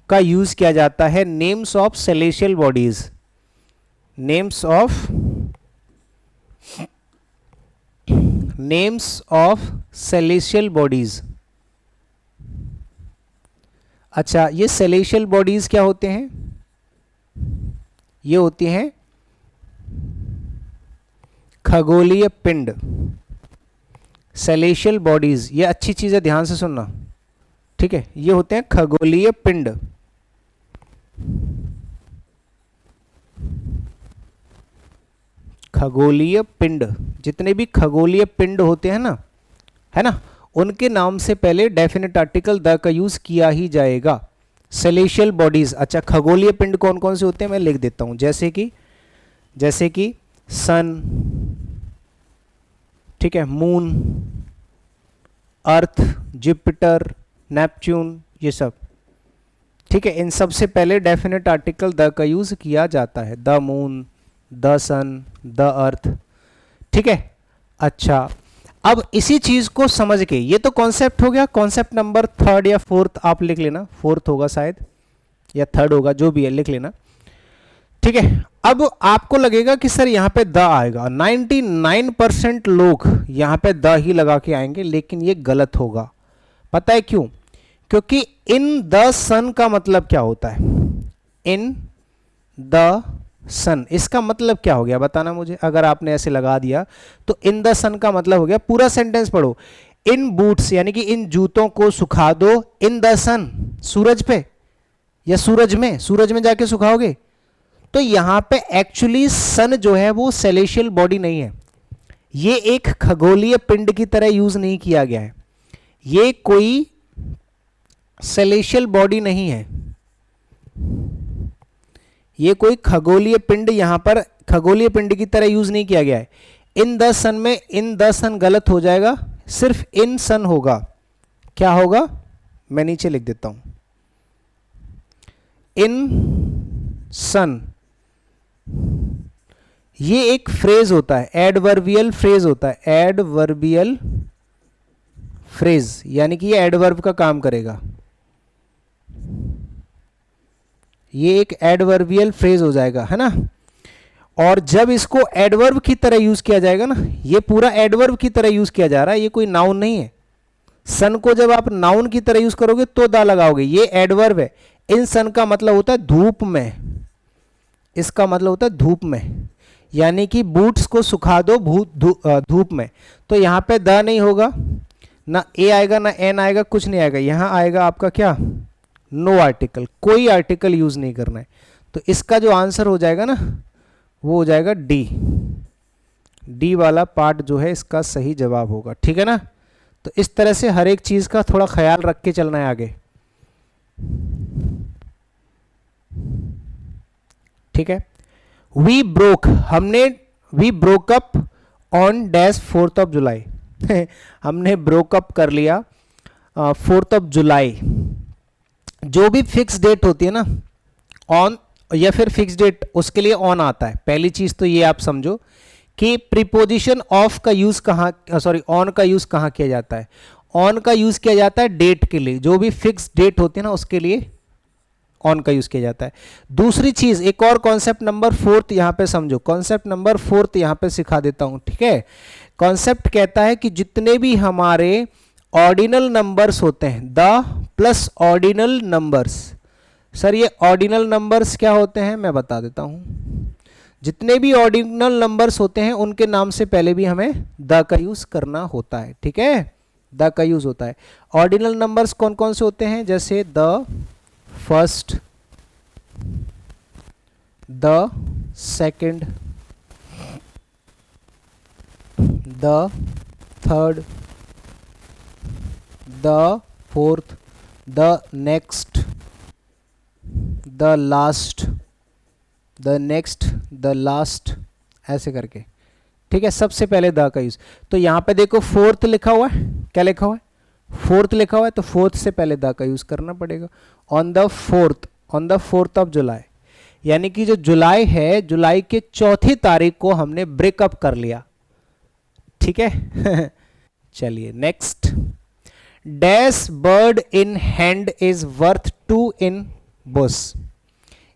का यूज किया जाता है names of celestial bodies, names of celestial bodies. अच्छा ये सेलेशियल बॉडीज क्या होते हैं, ये होती हैं खगोलीय पिंड, सेलेशियल बॉडीज, ये अच्छी चीज है ध्यान से सुनना, ठीक है, ये होते हैं खगोलीय पिंड। खगोलीय पिंड, जितने भी खगोलीय पिंड होते हैं ना, है ना, उनके नाम से पहले डेफिनेट आर्टिकल द का यूज किया ही जाएगा। सेलेशियल बॉडीज, अच्छा खगोलीय पिंड कौन कौन से होते हैं मैं लिख देता हूं, जैसे कि सन, ठीक है, मून, अर्थ, जुपिटर, नेपच्यून, ये सब, ठीक है, इन सब से पहले डेफिनेट आर्टिकल द का यूज किया जाता है, the moon, the sun, the earth, ठीक है। अच्छा अब इसी चीज को समझ के, ये तो कॉन्सेप्ट हो गया, कॉन्सेप्ट नंबर 3rd या 4th आप लिख लेना, 4th होगा शायद या 3rd होगा, जो भी है लिख लेना, ठीक है। अब आपको लगेगा कि सर यहां पे द आएगा, 99% लोग यहां पे द ही लगा के आएंगे, लेकिन ये गलत होगा। पता है क्यों, क्योंकि इन द सन का मतलब क्या होता है, इन द सन, इसका मतलब क्या हो गया बताना मुझे, अगर आपने ऐसे लगा दिया तो इन द सन का मतलब हो गया, पूरा सेंटेंस पढ़ो, इन बूट्स यानी कि इन जूतों को सुखा दो इन द सन, सूरज पे या सूरज में जाके सुखाओगे, तो यहां पे एक्चुअली सन जो है वो सेलेशियल बॉडी नहीं है, ये एक खगोलीय पिंड की तरह यूज नहीं किया गया है, ये कोई सेलेशियल बॉडी नहीं है, ये कोई खगोलीय पिंड यहां पर खगोलीय पिंड की तरह यूज नहीं किया गया है। इन द सन में इन द सन गलत हो जाएगा, सिर्फ इन सन होगा। क्या होगा, मैं नीचे लिख देता हूं, इन सन। ये एक फ्रेज होता है, एडवर्बियल फ्रेज होता है, एडवर्बियल फ्रेज, यानी कि ये एडवर्ब का काम करेगा, ये एक एडवर्बियल फ्रेज हो जाएगा, है ना। और जब इसको एडवर्ब की तरह यूज किया जाएगा ना, ये पूरा एडवर्ब की तरह यूज किया जा रहा है, ये कोई नाउन नहीं है। सन को जब आप नाउन की तरह यूज करोगे तो दा लगाओगे, ये एडवर्ब है। इन सन का मतलब होता है धूप में, इसका मतलब होता है धूप में, यानी कि बूट्स को सुखा दो धूप में। तो यहां पे द नहीं होगा, ना ए आएगा ना एन आएगा, कुछ नहीं आएगा, यहां आएगा आपका क्या, नो आर्टिकल, कोई आर्टिकल यूज नहीं करना है। तो इसका जो आंसर हो जाएगा ना वो हो जाएगा डी, डी वाला पार्ट जो है इसका सही जवाब होगा, ठीक है ना। तो इस तरह से हर एक चीज का थोड़ा ख्याल रख के चलना है आगे, ठीक है। वी ब्रोक, हमने we broke up on dash 4th of July हमने ब्रोकअप कर लिया 4th of July। जो भी फिक्स डेट होती है ना, ऑन या फिर फिक्स डेट, उसके लिए ऑन आता है। पहली चीज तो ये आप समझो कि प्रीपोजिशन ऑफ का यूज कहाँ, सॉरी ऑन का यूज कहाँ किया जाता है। ऑन का यूज किया जाता है डेट के लिए, जो भी फिक्स डेट होती है ना उसके लिए ऑन का यूज किया जाता है। दूसरी चीज, एक और कॉन्सेप्ट नंबर 4th यहां पे समझो, कॉन्सेप्ट नंबर 4th यहां पे सिखा देता हूं, ठीक है। कॉन्सेप्ट कहता है कि जितने भी हमारे ऑर्डिनल नंबर्स होते हैं, the plus ordinal numbers. Sir ये ऑर्डिनल नंबर्स क्या होते हैं, मैं बता देता हूं। जितने भी ऑर्डिनल नंबर्स होते हैं उनके नाम से पहले भी हमें द का यूज करना होता है, ठीक है, द का यूज होता है। ऑर्डिनल नंबर्स कौन कौन से होते हैं, जैसे the first, the second, the third, the fourth, the next, the last, the next, the last, ऐसे करके, ठीक है। सबसे पहले द का यूज। तो यहां पे देखो 4th लिखा हुआ है, क्या लिखा हुआ है, 4th लिखा हुआ है, तो 4th से पहले द का यूज करना पड़ेगा। On the 4th of July, यानी कि जो जुलाई है, जुलाई के 4थी तारीख को हमने ब्रेकअप कर लिया, ठीक है चलिए next. Dash bird in hand is worth 2 in Bush.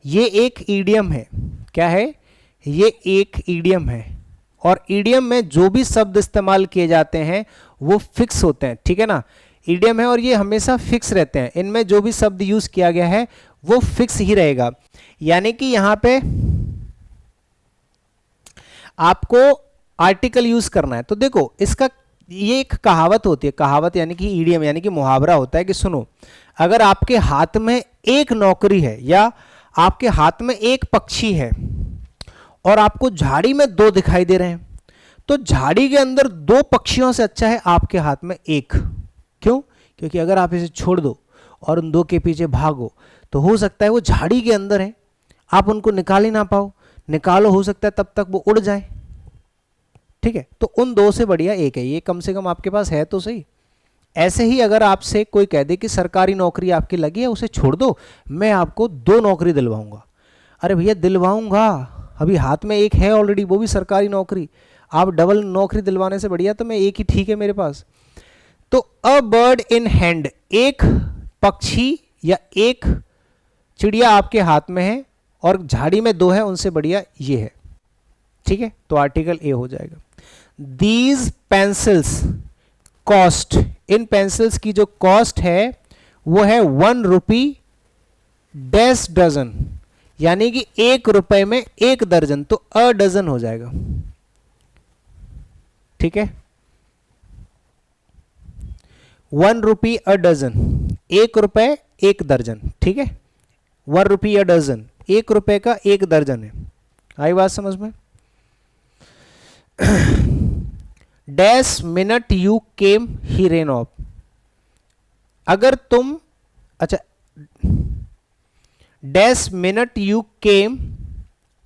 ये एक ईडियम है, क्या है, ये एक ईडियम है। और ईडियम में जो भी शब्द इस्तेमाल किए जाते हैं वो फिक्स होते हैं, ठीक है ना। ईडियम है और ये हमेशा फिक्स रहते हैं, इनमें जो भी शब्द यूज किया गया है वो फिक्स ही रहेगा। यानी कि यहां पे आपको आर्टिकल यूज करना है। तो देखो इसका ये एक कहावत होती है, कहावत यानी कि ईडियम यानी कि मुहावरा होता है कि सुनो, अगर आपके हाथ में एक नौकरी है या आपके हाथ में एक पक्षी है और आपको झाड़ी में 2 दिखाई दे रहे हैं, तो झाड़ी के अंदर 2 पक्षियों से अच्छा है आपके हाथ में एक। क्यों, क्योंकि अगर आप इसे छोड़ दो और उन 2 के पीछे भागो तो हो सकता है वो झाड़ी के अंदर है, आप उनको निकाल ही ना पाओ, निकालो हो सकता है तब तक वो उड़ जाए, ठीक है। तो उन 2 से बढ़िया एक है, ये कम से कम आपके पास है तो सही। ऐसे ही अगर आपसे कोई कह दे कि सरकारी नौकरी आपकी लगी है, उसे छोड़ दो, मैं आपको 2 नौकरी दिलवाऊंगा। अरे भैया दिलवाऊंगा, अभी हाथ में एक है ऑलरेडी, वो भी सरकारी नौकरी, आप डबल नौकरी दिलवाने से बढ़िया तो मैं एक ही ठीक है मेरे पास। तो अ बर्ड इन हैंड, एक पक्षी या एक चिड़िया आपके हाथ में है और झाड़ी में 2 है, उनसे बढ़िया ये है, ठीक है। तो आर्टिकल ए हो जाएगा। These pencils cost, in pencils की जो कॉस्ट है वो है 1 रुपी डैश डजन, यानी कि 1 रुपए में 1 दर्जन, तो अ डजन हो जाएगा, ठीक है। 1 रुपी अ डजन, 1 रुपए 1 दर्जन, ठीक है। 1 रुपी अ डजन, ₹1 का 1 दर्जन है। आई बात समझ में? Dash minute you came he rain of, अगर तुम, अच्छा, dash minute you came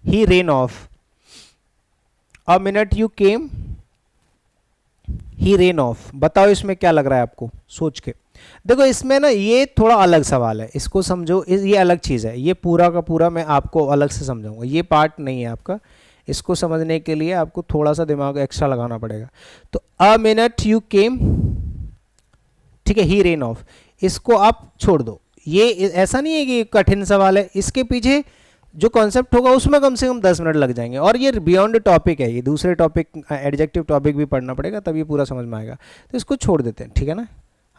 he rain of, a minute you came he rain of, बताओ इसमें क्या लग रहा है आपको सोच के। देखो इसमें ना ये थोड़ा अलग सवाल है, इसको समझो, ये अलग चीज़ है, ये पूरा का पूरा मैं आपको अलग से समझाऊंगा, ये पार्ट नहीं है आपका। इसको समझने के लिए आपको थोड़ा सा दिमाग एक्स्ट्रा लगाना पड़ेगा। तो अ मिनट यू केम, ठीक है, ही रेन ऑफ, इसको आप छोड़ दो। ये ऐसा नहीं है कि कठिन सवाल है, इसके पीछे जो कॉन्सेप्ट होगा उसमें कम से कम 10 मिनट लग जाएंगे, और ये बियॉन्ड टॉपिक है, ये दूसरे टॉपिक एडजेक्टिव टॉपिक भी पढ़ना पड़ेगा तब ये पूरा समझ में आएगा। तो इसको छोड़ देते हैं, ठीक है ना।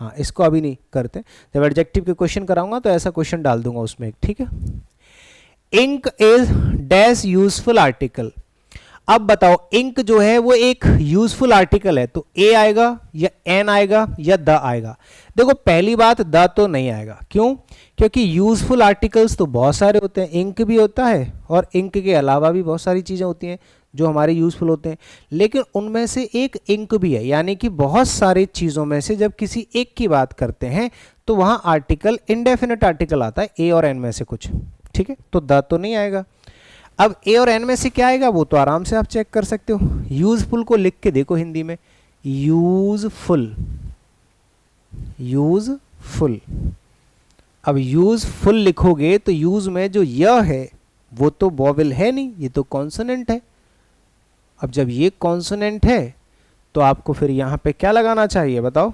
हाँ, इसको अभी नहीं करते, जब एडजेक्टिव के क्वेश्चन कराऊंगा तो ऐसा क्वेश्चन डाल दूंगा उसमें, ठीक है। Ink is dash useful article, अब बताओ इंक जो है वो एक यूजफुल आर्टिकल है, तो ए आएगा या एन आएगा या द आएगा। देखो पहली बात, द तो नहीं आएगा, क्यों? क्योंकि यूजफुल आर्टिकल्स तो बहुत सारे होते हैं, इंक भी होता है और इंक के अलावा भी बहुत सारी चीज़ें होती हैं जो हमारे यूजफुल होते हैं, लेकिन उनमें से एक इंक भी है, यानी कि बहुत सारी चीज़ों में से जब किसी एक की बात करते हैं तो वहाँ आर्टिकल इंडेफिनिट आर्टिकल आता है, ए और एन में से कुछ, ठीक है। तो द तो नहीं आएगा। अब ए और एन में से क्या आएगा वो तो आराम से आप चेक कर सकते हो। यूजफुल को लिख के देखो हिंदी में, यूजफुल, यूजफुल। अब यूजफुल लिखोगे तो यूज में जो य है वो तो वॉवेल है नहीं, ये तो कॉन्सोनेंट है। अब जब ये कॉन्सोनेंट है तो आपको फिर यहां पे क्या लगाना चाहिए बताओ?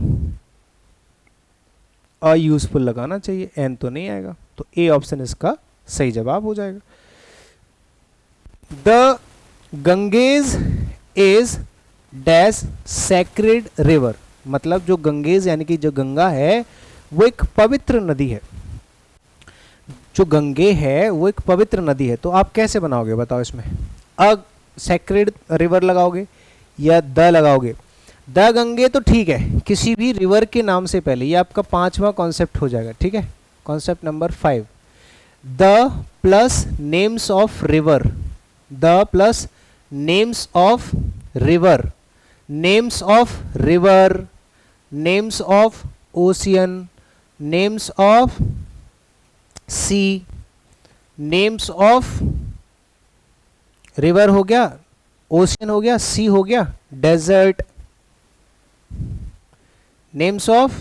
अयूजफुल लगाना चाहिए, एन तो नहीं आएगा, तो ए ऑप्शन इसका सही जवाब हो जाएगा। The Ganges is dash sacred river, मतलब जो गंगेज यानी कि जो गंगा है वो एक पवित्र नदी है, जो गंगे है वो एक पवित्र नदी है। तो आप कैसे बनाओगे बताओ इसमें? अ सैक्रेड रिवर लगाओगे या द लगाओगे? द गंगे तो ठीक है, किसी भी रिवर के नाम से पहले, ये आपका 5वां कॉन्सेप्ट हो जाएगा, ठीक है। Concept number 5, the plus names of river, the plus names of river, names of river, names of ocean, names of sea, names of river हो गया, ओशियन हो गया, सी हो गया, desert, names of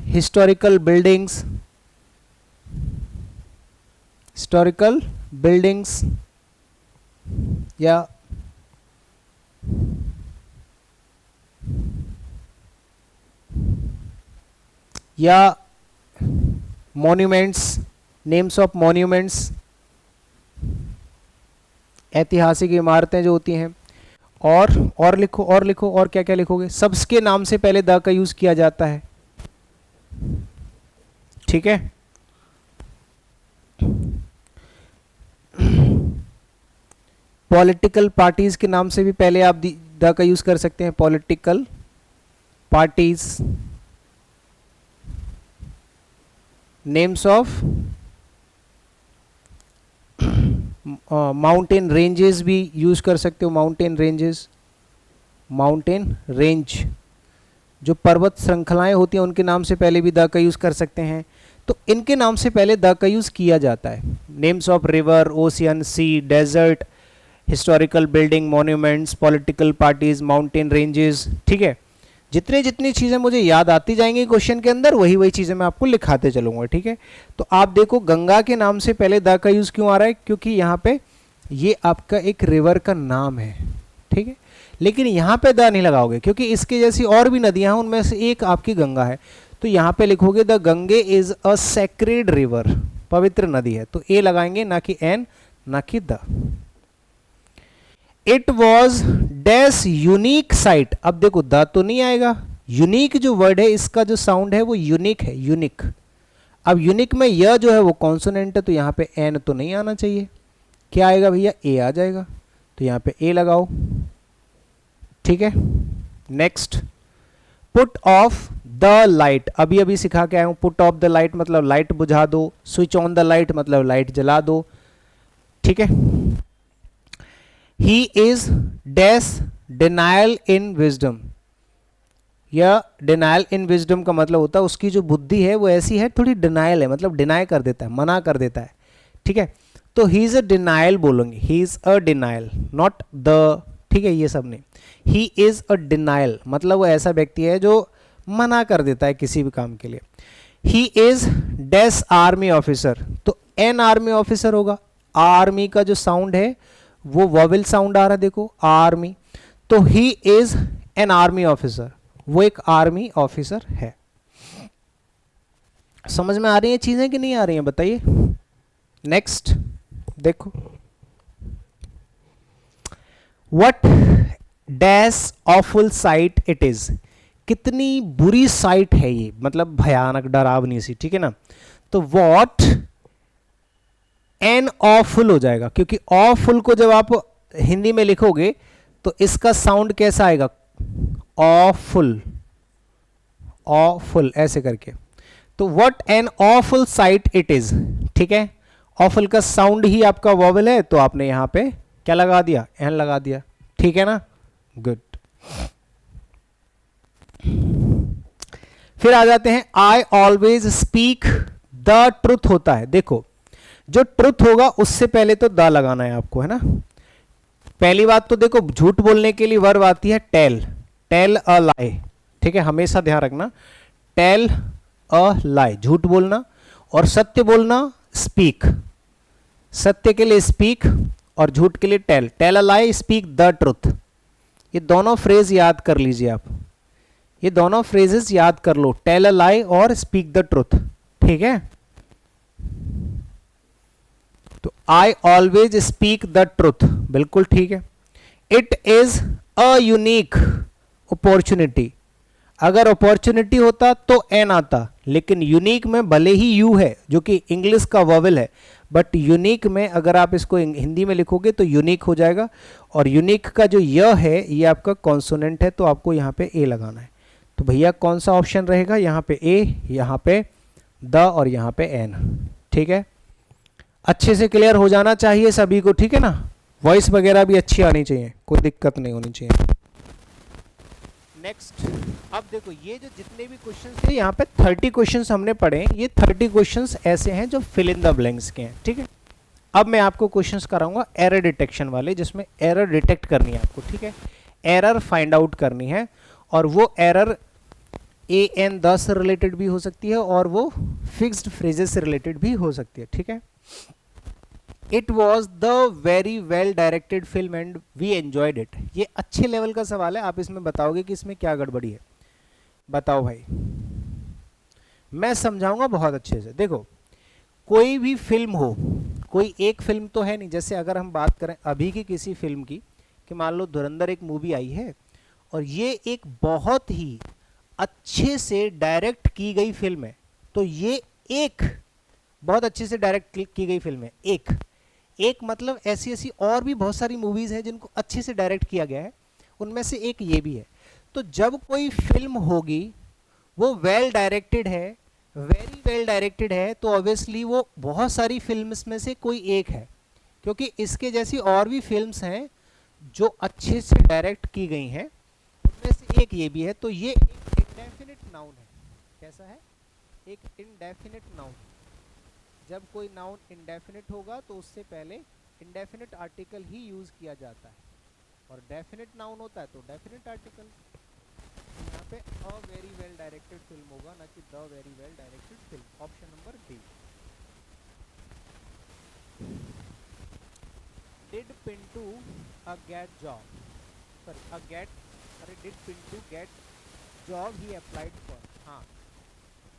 historical buildings, historical buildings, या monuments, names of monuments, ऐतिहासिक इमारतें जो होती हैं, और लिखो, और लिखो, और क्या क्या लिखोगे? सबके नाम से पहले द का यूज किया जाता है, ठीक है। पॉलिटिकल पार्टीज के नाम से भी पहले आप द का यूज कर सकते हैं, political parties, names of mountain ranges भी यूज कर सकते हो, माउंटेन रेंजेस, माउंटेन रेंज, जो पर्वत श्रृंखलाएं होती हैं उनके नाम से पहले भी द का यूज कर सकते हैं। तो इनके नाम से पहले द का यूज किया जाता है। Names of river, ocean, sea, desert, historical building, monuments, political parties, mountain ranges, ठीक है। जितनी चीज़ें मुझे याद आती जाएंगी क्वेश्चन के अंदर, वही वही चीज़ें मैं आपको लिखाते चलूंगा, ठीक है। तो आप देखो गंगा के नाम से पहले द का यूज़ क्यों आ रहा है? क्योंकि यहाँ पे ये आपका एक रिवर का नाम है, ठीक है। लेकिन यहाँ पे द नहीं लगाओगे क्योंकि इसके जैसी और भी नदियाँ हैं, उनमें से एक आपकी गंगा है। तो यहाँ पे लिखोगे the Gange is a sacred river, पवित्र नदी है, तो ए लगाएंगे, ना कि एन, ना कि the. It was dash unique site, अब देखो द तो नहीं आएगा, यूनिक जो वर्ड है इसका जो साउंड है वो यूनिक है, यूनिक। अब यूनिक में यह जो है वो कॉन्सोनेंट है, तो यहाँ पे एन तो नहीं आना चाहिए, क्या आएगा भैया? ए आ जाएगा, तो यहाँ पे ए लगाओ, ठीक है। Next, put off the light, अभी अभी सिखा के आया हूं, पुट ऑफ द लाइट मतलब लाइट बुझा दो, स्विच ऑन द लाइट मतलब लाइट जला दो, ठीक है। He is dash denial in wisdom, या डिनायल इन विजडम का मतलब होता है उसकी जो बुद्धि है वो ऐसी है, थोड़ी डिनायल है, मतलब डिनाई कर देता है, मना कर देता है, ठीक है। तो ही इज अ डिनायल बोलेंगे, he is a denial, not the, ठीक है, ये सब नहीं, ही इज अ डिनायल मतलब वो ऐसा व्यक्ति है जो मना कर देता है किसी भी काम के लिए। He is dash army officer, तो एन आर्मी ऑफिसर होगा, आर्मी का जो साउंड है वो वॉवेल साउंड आ रहा है, देखो आर्मी, तो he is an army officer, वो एक आर्मी ऑफिसर है। समझ में आ रही है चीजें कि नहीं आ रही हैं, बताइए। नेक्स्ट देखो, what dash awful site it is, कितनी बुरी साइट है ये, मतलब भयानक डरावनी सी, ठीक है ना। तो व्हाट एन ऑफुल हो जाएगा, क्योंकि ऑफुल को जब आप हिंदी में लिखोगे तो इसका साउंड कैसा आएगा, ऑफुल, ऑफुल ऐसे करके। तो what an awful site it is, ठीक है, ऑफुल का साउंड ही आपका वॉवल है, तो आपने यहां पे क्या लगा दिया, एन लगा दिया, ठीक है ना, गुड। फिर आ जाते हैं, I always speak the truth होता है, देखो जो ट्रुथ होगा उससे पहले तो द लगाना है आपको, है ना। पहली बात तो देखो झूठ बोलने के लिए वर्ब आती है टेल, टेल अ लाई, ठीक है, हमेशा ध्यान रखना, टेल अ लाई झूठ बोलना, और सत्य बोलना स्पीक, सत्य के लिए स्पीक और झूठ के लिए tell, tell a lie speak the truth, ये दोनों फ्रेज याद कर लीजिए आप, ये दोनों फ्रेजेस याद कर लो, टेल अ लाई और स्पीक द ट्रुथ, ठीक है। तो I always speak the truth, बिल्कुल ठीक है। It is a unique opportunity, अगर अपॉर्चुनिटी होता तो एन आता, लेकिन यूनिक में भले ही यू है जो कि इंग्लिश का वॉवेल है, बट यूनिक में अगर आप इसको हिंदी में लिखोगे तो यूनिक हो जाएगा, और यूनिक का जो य है ये आपका कॉन्सोनेंट है, तो आपको यहाँ पे ए लगाना है। तो भैया कौन सा ऑप्शन रहेगा, यहाँ पे ए, यहाँ पे द और यहाँ पे एन, ठीक है। अच्छे से क्लियर हो जाना चाहिए सभी को, ठीक है ना, वॉइस वगैरह भी अच्छी आनी चाहिए, कोई दिक्कत नहीं होनी चाहिए। नेक्स्ट, अब देखो ये जो जितने भी क्वेश्चंस थे यहाँ पे 30 क्वेश्चंस हमने पढ़े, ये 30 क्वेश्चंस ऐसे हैं जो फिल इन द ब्लैंक्स के हैं, ठीक है। अब मैं आपको क्वेश्चंस कराऊंगा एरर डिटेक्शन वाले, जिसमें एरर डिटेक्ट करनी है आपको, ठीक है, एरर फाइंड आउट करनी है, और वो एरर AN 10 से रिलेटेड भी हो सकती है और वो फिक्स्ड फ्रेजेस से रिलेटेड भी हो सकती है, ठीक है। It was the very well directed film and we enjoyed it, ये अच्छे लेवल का सवाल है, आप इसमें बताओगे कि इसमें क्या गड़बड़ी है, बताओ भाई, मैं समझाऊंगा बहुत अच्छे से। देखो कोई भी फिल्म हो, कोई एक फिल्म तो है नहीं, जैसे अगर हम बात करें अभी की किसी फिल्म की, कि मान लो धुरंधर एक मूवी आई है, और ये एक बहुत ही अच्छे से डायरेक्ट की गई फिल्म है, तो ये एक बहुत अच्छे से डायरेक्ट की गई फिल्म है, एक मतलब ऐसी ऐसी और भी बहुत सारी मूवीज हैं जिनको अच्छे से डायरेक्ट किया गया है, उनमें से एक ये भी है। तो जब कोई फिल्म होगी वो वेल डायरेक्टेड है, वेरी वेल डायरेक्टेड है, तो ऑब्वियसली वो बहुत सारी फिल्म्स में से कोई एक है, क्योंकि इसके जैसी और भी फिल्म्स हैं जो अच्छे से डायरेक्ट की गई हैं, उनमें से एक ये भी है। तो ये एक इंडेफिनिट नाउन है, कैसा है, एक इंडेफिनिट नाउन। जब कोई नाउन इंडेफिनिट होगा तो उससे पहले इंडेफिनिट आर्टिकल ही यूज किया जाता है, और डेफिनिट नाउन होता है तो डेफिनिट आर्टिकल। यहाँ पे a very well directed film होगा, ना कि the very well directed film, option number D. Did Pintu a get job, sorry a get, अरे did Pintu get job he applied for, हाँ,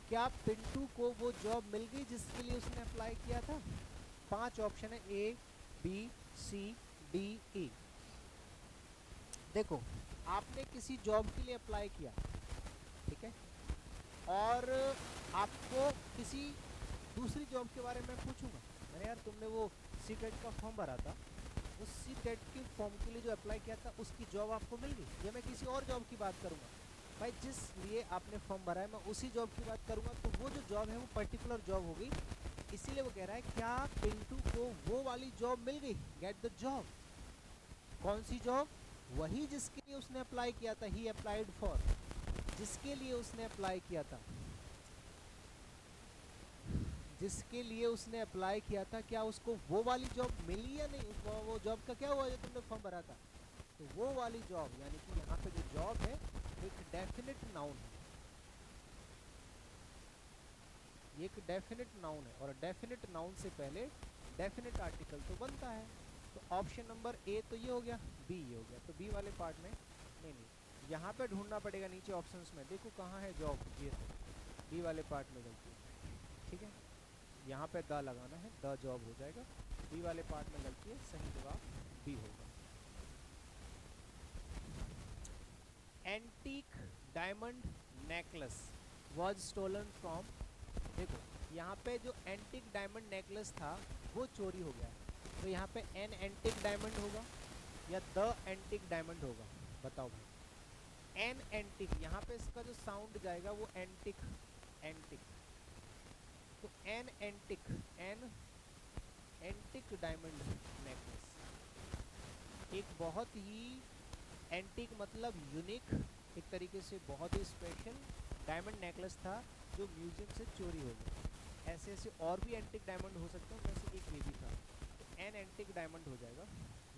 क्या पिंटू को वो जॉब मिल गई जिसके लिए उसने अप्लाई किया था। 5 ऑप्शन है, A B C D E. देखो आपने किसी जॉब के लिए अप्लाई किया, ठीक है, और आपको किसी दूसरी जॉब के बारे में पूछूंगा, अरे यार तुमने वो सीटेट का फॉर्म भरा था, उस सीटेट के फॉर्म के लिए जो अप्लाई किया था उसकी जॉब आपको मिल गई, या मैं किसी और जॉब की बात करूंगा, भाई जिस लिए आपने फॉर्म भरा है मैं उसी जॉब की बात करूंगा, तो वो जो जॉब है वो पर्टिकुलर जॉब होगी, इसीलिए वो कह रहा है क्या पिंटू को वो वाली जॉब मिल गई, गेट द जॉब। कौन सी जॉब? वही जिसके लिए उसने अप्लाई किया था, ही अप्लाइड फॉर, जिसके लिए उसने अप्लाई किया था, जिसके लिए उसने अप्लाई किया था, क्या उसको वो वाली जॉब मिली या नहीं? उसको वो जॉब का क्या हुआ जो तुमने फॉर्म भरा था? तो वो वाली जॉब, यानी कि यहाँ पे जो जॉब है एक डेफिनेट नाउन है, ये एक डेफिनेट नाउन है, और डेफिनेट नाउन से पहले डेफिनेट आर्टिकल तो बनता है। तो ऑप्शन नंबर ए तो ये हो गया, बी ये हो गया, तो बी वाले पार्ट में नहीं, यहाँ पे ढूंढना पड़ेगा नीचे ऑप्शंस में, देखो कहाँ है जॉब, ये बी वाले पार्ट में गलती है, ठीक है, यहाँ पे द लगाना है, द जॉब हो जाएगा, बी वाले पार्ट में गलती है, सही जवाब बी होगा। Antique diamond necklace was stolen from, देखो यहाँ पे जो एंटीक डायमंड नेकलेस था वो चोरी हो गया है, तो यहाँ पे एन एंटीक डायमंड होगा या द एंटीक डायमंड होगा, बताओ भाई। एन एंटीक, यहाँ पे इसका जो साउंड जाएगा वो एंटीक, एंटीक, तो an antique, an antique diamond necklace, एक बहुत ही एंटीक मतलब यूनिक, एक तरीके से बहुत ही स्पेशल डायमंड नेकलेस था जो म्यूजियम से चोरी हो गया। ऐसे ऐसे और भी एंटीक डायमंड हो सकते हैं, वैसे एक ये भी था, तो एन एंटीक डायमंड हो जाएगा,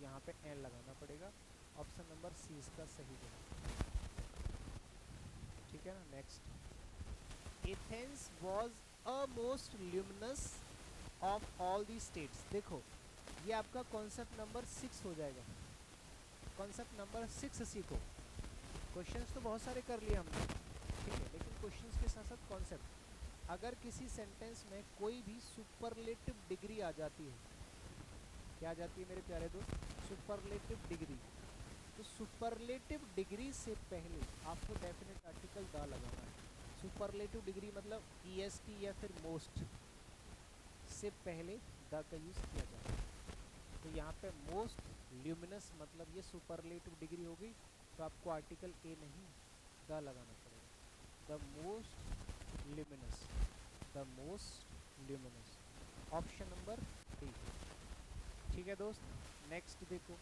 यहाँ पे एन लगाना पड़ेगा, ऑप्शन नंबर सी इसका सही जवाब, ठीक है ना। Next, Athens was a most luminous of all the states, देखो ये आपका कॉन्सेप्ट नंबर 6 हो जाएगा, कॉन्सेप्ट नंबर 6 सीखो। क्वेश्चंस तो बहुत सारे कर लिए हमने, ठीक है, लेकिन क्वेश्चंस के साथ साथ कॉन्सेप्ट, अगर किसी सेंटेंस में कोई भी सुपरलेटिव डिग्री आ जाती है, क्या आ जाती है मेरे प्यारे दोस्त? सुपरलेटिव डिग्री, तो सुपरलेटिव डिग्री से पहले आपको डेफिनेट आर्टिकल द लगाना है। सुपरलेटिव डिग्री मतलब ईएसटी या फिर मोस्ट से पहले द का यूज़ किया जाता है, तो यहाँ पे मोस्ट ल्यूमिनस मतलब ये सुपरलेटिव डिग्री हो गई, तो आपको आर्टिकल ए नहीं द लगाना पड़ेगा, the most luminous, the most luminous, option number D, ठीक है दोस्त। नेक्स्ट देखो,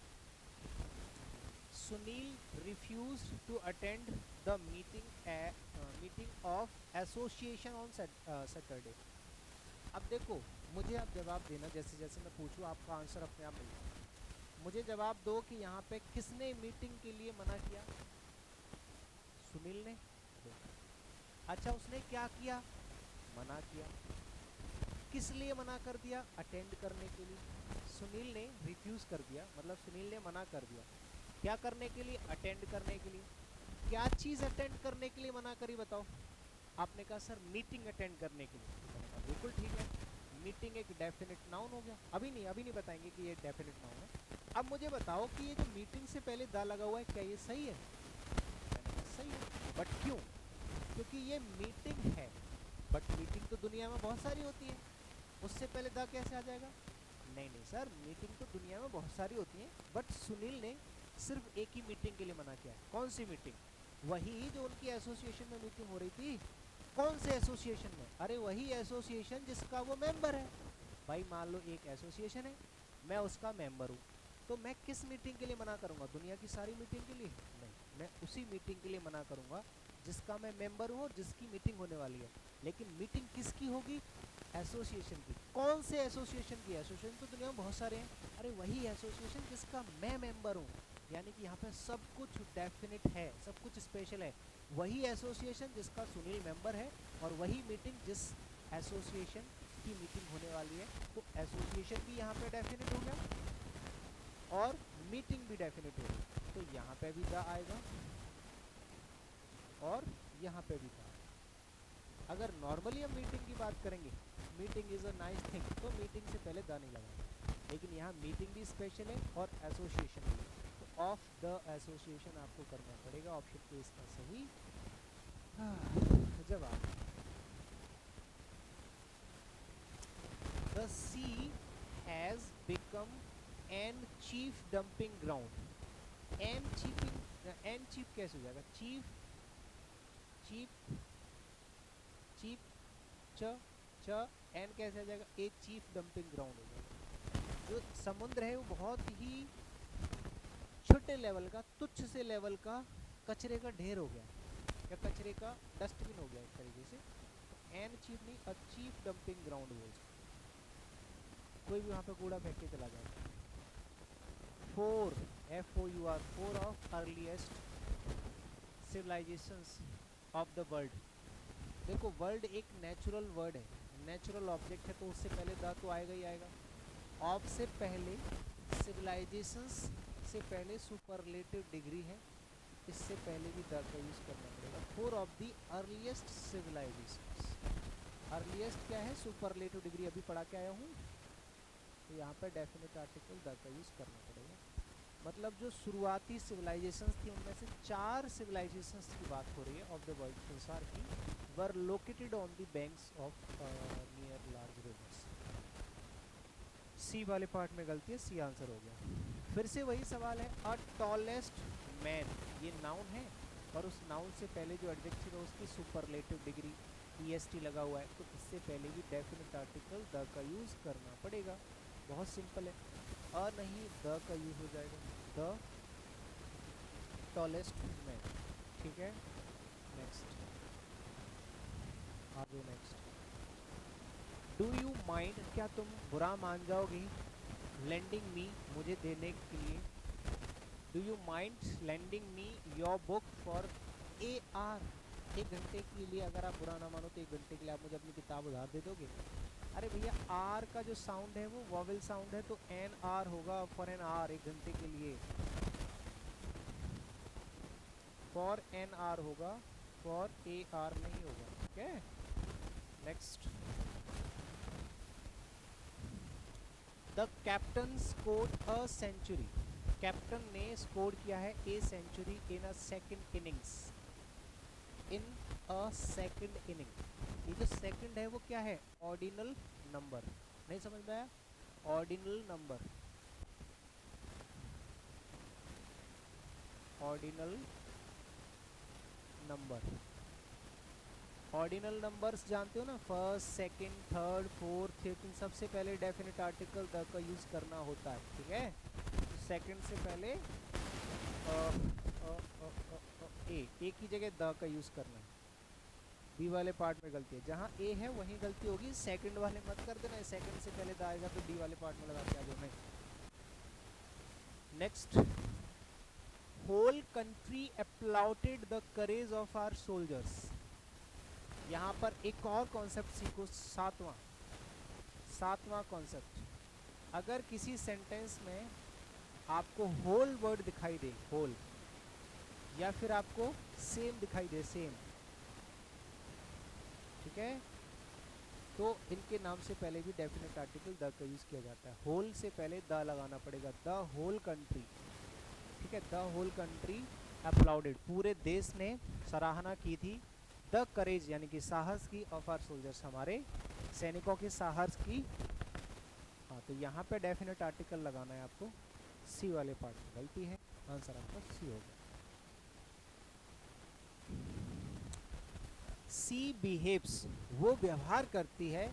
Sunil refused to attend the meeting of association on Saturday. अब देखो मुझे आप जवाब देना, जैसे जैसे मैं पूछूँ आपका आंसर अपने आप मिल जाएगा, मुझे जवाब दो कि यहाँ पे किसने मीटिंग के लिए मना किया? सुनील ने। अच्छा उसने क्या किया? मना किया। किस लिए मना कर दिया? अटेंड करने के लिए। सुनील ने रिफ्यूज कर दिया, मतलब सुनील ने मना कर दिया, क्या करने के लिए? अटेंड करने के लिए। क्या चीज़ अटेंड करने के लिए मना करी बताओ? आपने कहा सर मीटिंग अटेंड करने के लिए, बिल्कुल ठीक है, मीटिंग एक डेफिनेट नाउन हो गया। अभी नहीं बताएंगे कि ये डेफिनेट नाउन है। अब मुझे बताओ कि ये जो मीटिंग से पहले दा लगा हुआ है, क्या ये सही है? सही है, बट क्यों? क्योंकि ये मीटिंग है, बट मीटिंग तो दुनिया में बहुत सारी होती है, उससे पहले दा कैसे आ जाएगा? नहीं सर, मीटिंग तो दुनिया में बहुत सारी होती है, बट सुनील ने सिर्फ एक ही मीटिंग के लिए मना किया है। कौन सी मीटिंग? वही जो उनकी एसोसिएशन में मीटिंग हो रही थी। कौन से एसोसिएशन में? अरे वही एसोसिएशन जिसका वो मेंबर है। भाई मान लो एक एसोसिएशन है, मैं उसका मेंबर हूँ, तो मैं किस मीटिंग के लिए मना करूँगा? दुनिया की सारी मीटिंग के लिए नहीं, मैं उसी मीटिंग के लिए मना करूँगा जिसका मैं मेंबर हूँ और जिसकी मीटिंग होने वाली है। लेकिन मीटिंग किसकी होगी? एसोसिएशन की। कौन से एसोसिएशन की? एसोसिएशन तो दुनिया में बहुत सारे हैं। अरे वही एसोसिएशन जिसका मैं मेंबर हूँ, यानी कि यहाँ पे सब कुछ डेफिनेट है, सब कुछ स्पेशल है। वही एसोसिएशन जिसका सुनील मेंबर है, और वही मीटिंग जिस एसोसिएशन की मीटिंग होने वाली है। तो एसोसिएशन भी यहाँ पे डेफिनेट हो गया और मीटिंग भी डेफिनेट हो गई, तो यहाँ पे भी द आएगा और यहाँ पे भी द। अगर नॉर्मली हम मीटिंग की बात करेंगे, meeting is a nice thing, तो मीटिंग से पहले द नहीं लगाएंगे, लेकिन यहाँ मीटिंग भी स्पेशल है और एसोसिएशन भी, तो ऑफ द एसोसिएशन आपको करना पड़ेगा, ऑप्शन ए इसका सही जवाब। The sea has become an chief dumping ground. An chief कैसे हो जाएगा? चीफ चीप, चीप च च एन कैसे आ जाएगा, ए चीफ डंपिंग ग्राउंड हो जाएगा। जो समुद्र है वो बहुत ही छोटे लेवल का, तुच्छ से लेवल का कचरे का ढेर हो गया, या कचरे का डस्टबिन हो गया एक तरीके से। एन चीफ नहीं, अ चीफ डंपिंग ग्राउंड बोल सकते, कोई भी वहाँ पे कूड़ा फेंक के चला जाएगा। 4 FOUR 4 of earliest civilisations of the world. देखो वर्ल्ड एक नेचुरल वर्ड है, नेचुरल ऑब्जेक्ट है, तो उससे पहले द तो आएगा ही आएगा। ऑफ से पहले सिविलाइजेशंस से पहले सुपरलेटिव डिग्री है, इससे पहले भी द का यूज करना पड़ेगा। 4 of the earliest civilisations, earliest क्या है, सुपरलेटिव डिग्री, अभी पढ़ा के आया हूँ, तो यहाँ पर डेफिनेट आर्टिकल द का यूज करना पड़ेगा। मतलब जो शुरुआती सिविलाइजेशंस थी उनमें से 4 सिविलाइजेशंस की बात हो रही है ऑफ द वर्ल्ड, संसार की, were located on the banks of near large rivers. C वाले पार्ट में गलती है, सी आंसर हो गया। फिर से वही सवाल है, अ टॉलेस्ट मैन, ये नाउन है और उस नाउन से पहले जो एडजेक्टिव है उसकी सुपरलेटिव डिग्री EST लगा हुआ है, तो इससे पहले भी डेफिनेट आर्टिकल द का यूज करना पड़ेगा। बहुत सिंपल है, अ नहीं द का यूज हो जाएगा, द टॉलेस्ट मैन। ठीक है, नेक्स्ट आगे, नेक्स्ट, डू यू माइंड, क्या तुम बुरा मान जाओगे, लेंडिंग मी, मुझे देने के लिए, do you mind lending me your book for AR, 1 घंटे के लिए, अगर आप बुरा ना मानो तो 1 घंटे के लिए आप मुझे अपनी किताब उधार दे दोगे। अरे भैया आर का जो साउंड है वो वॉवेल साउंड है, तो NR होगा फॉर एन आर, 1 घंटे के लिए, फॉर NR होगा, फॉर AR नहीं होगा। ठीक है, next, the captain scored a century, captain ने स्कोर किया है a century in a second innings, in a second inning. ये जो सेकंड है वो क्या है, ऑर्डिनल नंबर, नहीं समझ में आया, ordinal number, ordinal number, ordinal numbers जानते हो ना, first, second, third, fourth, fifth, इन सबसे पहले डेफिनेट आर्टिकल द का यूज करना होता है। ठीक है, तो सेकंड से पहले ए की जगह द का यूज करना है। बी वाले पार्ट में गलती है, जहाँ ए है वहीं गलती होगी, सेकंड वाले मत कर देना, सेकंड से पहले द आएगा तो डी वाले पार्ट में लगा के आ जाना। Next, whole country applauded the courage of our soldiers. यहाँ पर एक और कॉन्सेप्ट सीखो, सातवां कॉन्सेप्ट, अगर किसी सेंटेंस में आपको होल वर्ड दिखाई दे, होल, या फिर आपको सेम दिखाई दे, सेम, ठीक है, तो इनके नाम से पहले भी डेफिनेट आर्टिकल द का यूज किया जाता है। होल से पहले द लगाना पड़ेगा, द होल कंट्री। ठीक है, द होल कंट्री अपलाउडेड, पूरे देश ने सराहना की थी, द करेज यानी कि साहस की, ऑफ आवर सोल्जर्स, हमारे सैनिकों के साहस की। हाँ, तो यहाँ पे डेफिनेट आर्टिकल लगाना है आपको, सी वाले पार्ट में गलती है, आंसर आपका सी होगा। सी बिहेव्स, वो व्यवहार करती है,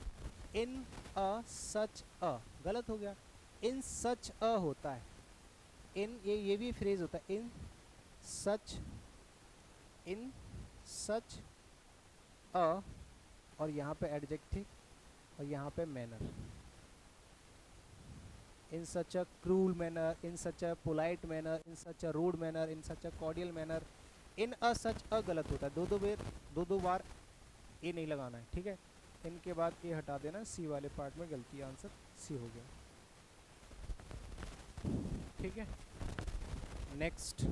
इन अ सच अ, गलत हो गया, इन सच अ होता है, इन ये भी फ्रेज होता है, इन सच अ, और यहाँ पे एडजेक्टिव और यहाँ पे manner, in such a cruel manner, in such a polite manner, in such a rude manner, in such a cordial manner, in a such a गलत होता है, दो बार ए नहीं लगाना है। ठीक है, इनके बाद ए हटा देना, सी वाले पार्ट में गलती, आंसर सी हो गया। ठीक है, next,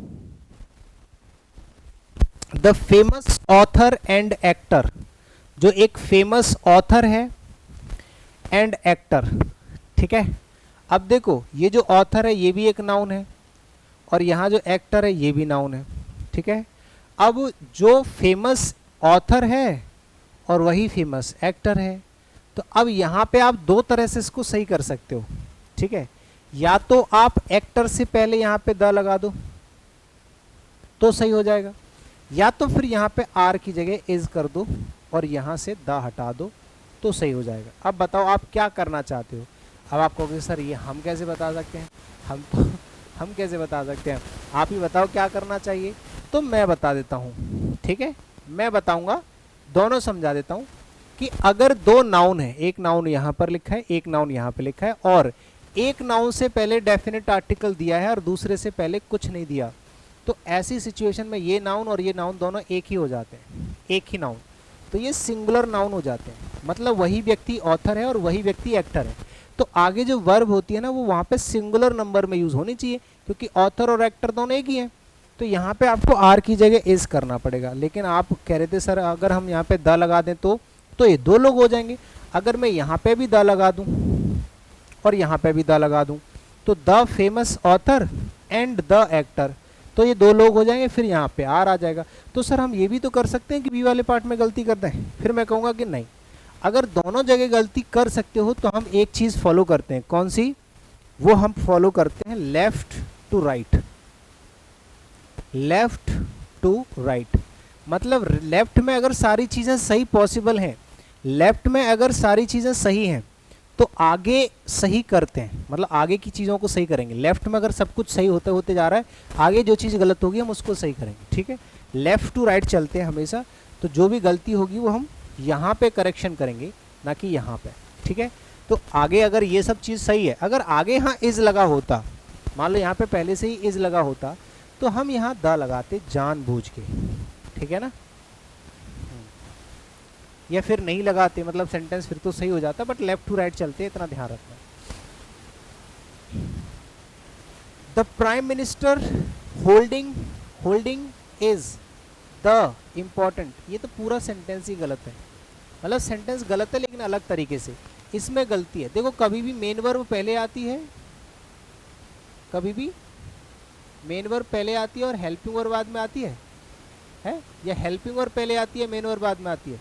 the famous author and actor, जो एक फेमस ऑथर है एंड एक्टर। ठीक है, अब देखो ये जो ऑथर है ये भी एक नाउन है और यहाँ जो एक्टर है ये भी नाउन है। ठीक है, अब जो फेमस ऑथर है और वही फेमस एक्टर है, तो अब यहाँ पे आप दो तरह से इसको सही कर सकते हो। ठीक है, या तो आप एक्टर से पहले यहाँ पे द लगा दो तो सही हो जाएगा, या तो फिर यहाँ पे आर की जगह इज कर दो और यहाँ से द हटा दो तो सही हो जाएगा। अब बताओ आप क्या करना चाहते हो। अब आप कहोगे सर ये हम कैसे बता सकते हैं, हम कैसे बता सकते हैं, आप ही बताओ क्या करना चाहिए। तो मैं बता देता हूँ, ठीक है, मैं बताऊँगा, दोनों समझा देता हूँ कि अगर दो नाउन है, एक नाउन यहाँ पर लिखा है, एक नाउन यहाँ पे लिखा है, और एक नाउन से पहले डेफिनेट आर्टिकल दिया है और दूसरे से पहले कुछ नहीं दिया, तो ऐसी सिचुएशन में ये नाउन और ये नाउन दोनों एक ही हो जाते हैं, एक ही नाउन, तो ये सिंगुलर नाउन हो जाते हैं। मतलब वही व्यक्ति ऑथर है और वही व्यक्ति एक्टर है, तो आगे जो वर्ब होती है ना वो वहाँ पे सिंगुलर नंबर में यूज़ होनी चाहिए, क्योंकि ऑथर और एक्टर दोनों एक ही हैं। तो यहाँ पे आपको आर की जगह इज करना पड़ेगा। लेकिन आप कह रहे थे सर अगर हम यहाँ पे द लगा दें तो ये दो लोग हो जाएंगे। अगर मैं यहाँ पे भी द लगा दूँ और यहाँ पे भी द लगा दूँ तो the famous author and the actor, तो ये दो लोग हो जाएंगे, फिर यहाँ पे आर आ जाएगा। तो सर हम ये भी तो कर सकते हैं कि बी वाले पार्ट में गलती कर दें। फिर मैं कहूँगा कि नहीं, अगर दोनों जगह गलती कर सकते हो तो हम एक चीज़ फॉलो करते हैं। कौन सी? वो हम फॉलो करते हैं left to right. Left to right मतलब लेफ्ट में अगर सारी चीज़ें सही पॉसिबल हैं, लेफ्ट में अगर सारी चीज़ें सही हैं तो आगे सही करते हैं, मतलब आगे की चीज़ों को सही करेंगे। लेफ्ट में अगर सब कुछ सही होते होते जा रहा है, आगे जो चीज़ गलत होगी हम उसको सही करेंगे, ठीक है। लेफ्ट टू राइट चलते हैं हमेशा, तो जो भी गलती होगी वो हम यहाँ पे करेक्शन करेंगे, ना कि यहाँ पे, ठीक है। तो आगे अगर ये सब चीज़ सही है, अगर आगे यहाँ इज लगा होता, मान लो यहाँ पे पहले से ही इज लगा होता, तो हम यहाँ द लगाते जानबूझ के, ठीक है ना, या फिर नहीं लगाते, मतलब सेंटेंस फिर तो सही हो जाता, बट लेफ्ट टू राइट चलते, इतना ध्यान रखना। The prime minister holding is the important, ये तो पूरा सेंटेंस ही गलत है, मतलब सेंटेंस गलत है लेकिन अलग तरीके से, इसमें गलती है। देखो कभी भी मेन वर्ब पहले आती है, कभी भी मेन वर्ब पहले आती है और हेल्पिंग वर्ब बाद में आती है, या हेल्पिंग वर्ब पहले आती है मेन वर्ब बाद में आती है,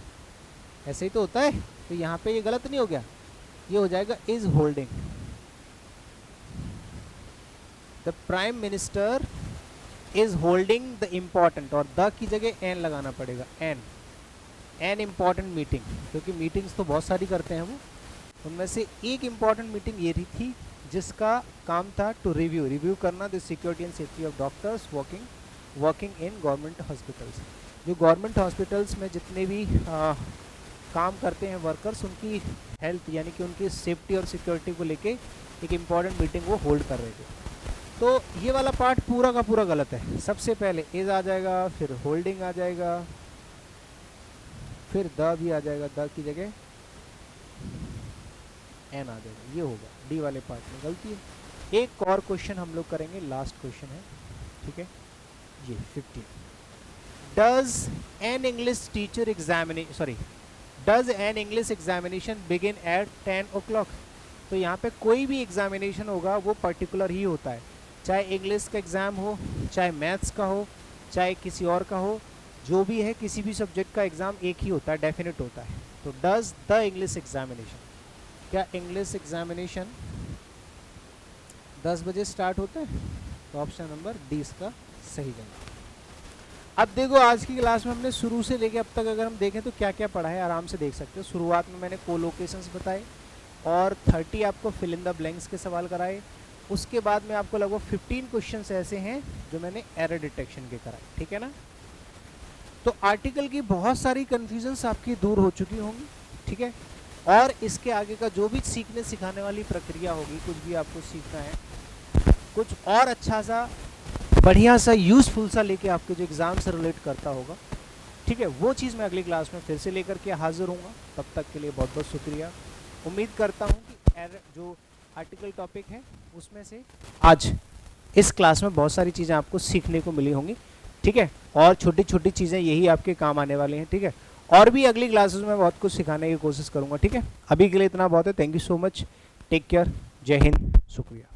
ऐसे ही तो होता है। तो यहाँ पे ये गलत नहीं हो गया, ये हो जाएगा is holding. The prime minister is holding the important, और द की जगह एन लगाना पड़ेगा, एन इम्पॉर्टेंट मीटिंग, क्योंकि मीटिंग्स तो बहुत सारी करते हैं वो, उनमें से एक इम्पॉर्टेंट मीटिंग ये रही थी जिसका काम था टू रिव्यू करना the security and safety of doctors working in government hospitals. जो गवर्नमेंट हॉस्पिटल्स में जितने भी काम करते हैं वर्कर्स, उनकी हेल्थ यानी कि उनकी सेफ्टी और सिक्योरिटी को लेके एक इम्पॉर्टेंट मीटिंग वो होल्ड कर रहे थे। तो ये वाला पार्ट पूरा का पूरा गलत है। सबसे पहले इज आ जाएगा, फिर होल्डिंग आ जाएगा, फिर द भी आ जाएगा, द की जगह एन आ जाएगा, ये होगा। डी वाले पार्ट में गलती है। एक और क्वेश्चन हम लोग करेंगे, लास्ट क्वेश्चन है, ठीक है, ये 15। Does an English examination begin eight 10 o'clock? तो यहाँ पे कोई भी एग्जामिनेशन होगा वो पर्टिकुलर ही होता है, चाहे इंग्लिश का एग्ज़ाम हो, चाहे मैथ्स का हो, चाहे किसी और का हो, जो भी है किसी भी सब्जेक्ट का एग्ज़ाम एक ही होता है, डेफिनेट होता है। तो डज द इंग्लिश एग्जामिनेशन, क्या इंग्लिश एग्जामिनेशन 10 बजे स्टार्ट होता है? तो ऑप्शन नंबर डी इसका सही जवाब। अब देखो आज की क्लास में हमने शुरू से लेके अब तक अगर हम देखें तो क्या क्या पढ़ा है, आराम से देख सकते हो। शुरुआत में मैंने कोलोकेशंस बताए और 30 आपको फिल इन द ब्लैंक्स के सवाल कराए। उसके बाद में आपको लगभग 15 क्वेश्चंस ऐसे हैं जो मैंने एरर डिटेक्शन के कराए, ठीक है ना। तो आर्टिकल की बहुत सारी कन्फ्यूजन्स आपकी दूर हो चुकी होंगी, ठीक है। और इसके आगे का जो भी सीखने सिखाने वाली प्रक्रिया होगी, कुछ भी आपको सीखना है, कुछ और अच्छा सा बढ़िया सा यूज़फुल सा लेके आपके जो एग्ज़ाम से रिलेट करता होगा, ठीक है, वो चीज़ मैं अगली क्लास में फिर से लेकर के हाजिर हूँगा। तब तक के लिए बहुत बहुत शुक्रिया। उम्मीद करता हूँ कि जो आर्टिकल टॉपिक है उसमें से आज इस क्लास में बहुत सारी चीज़ें आपको सीखने को मिली होंगी, ठीक है, और छोटी छोटी चीज़ें यही आपके काम आने वाली हैं, ठीक है। और भी अगली क्लासेस में बहुत कुछ सिखाने की कोशिश करूँगा, ठीक है। अभी के लिए इतना बहुत है। Thank you so much, take care, जय हिंद, शुक्रिया।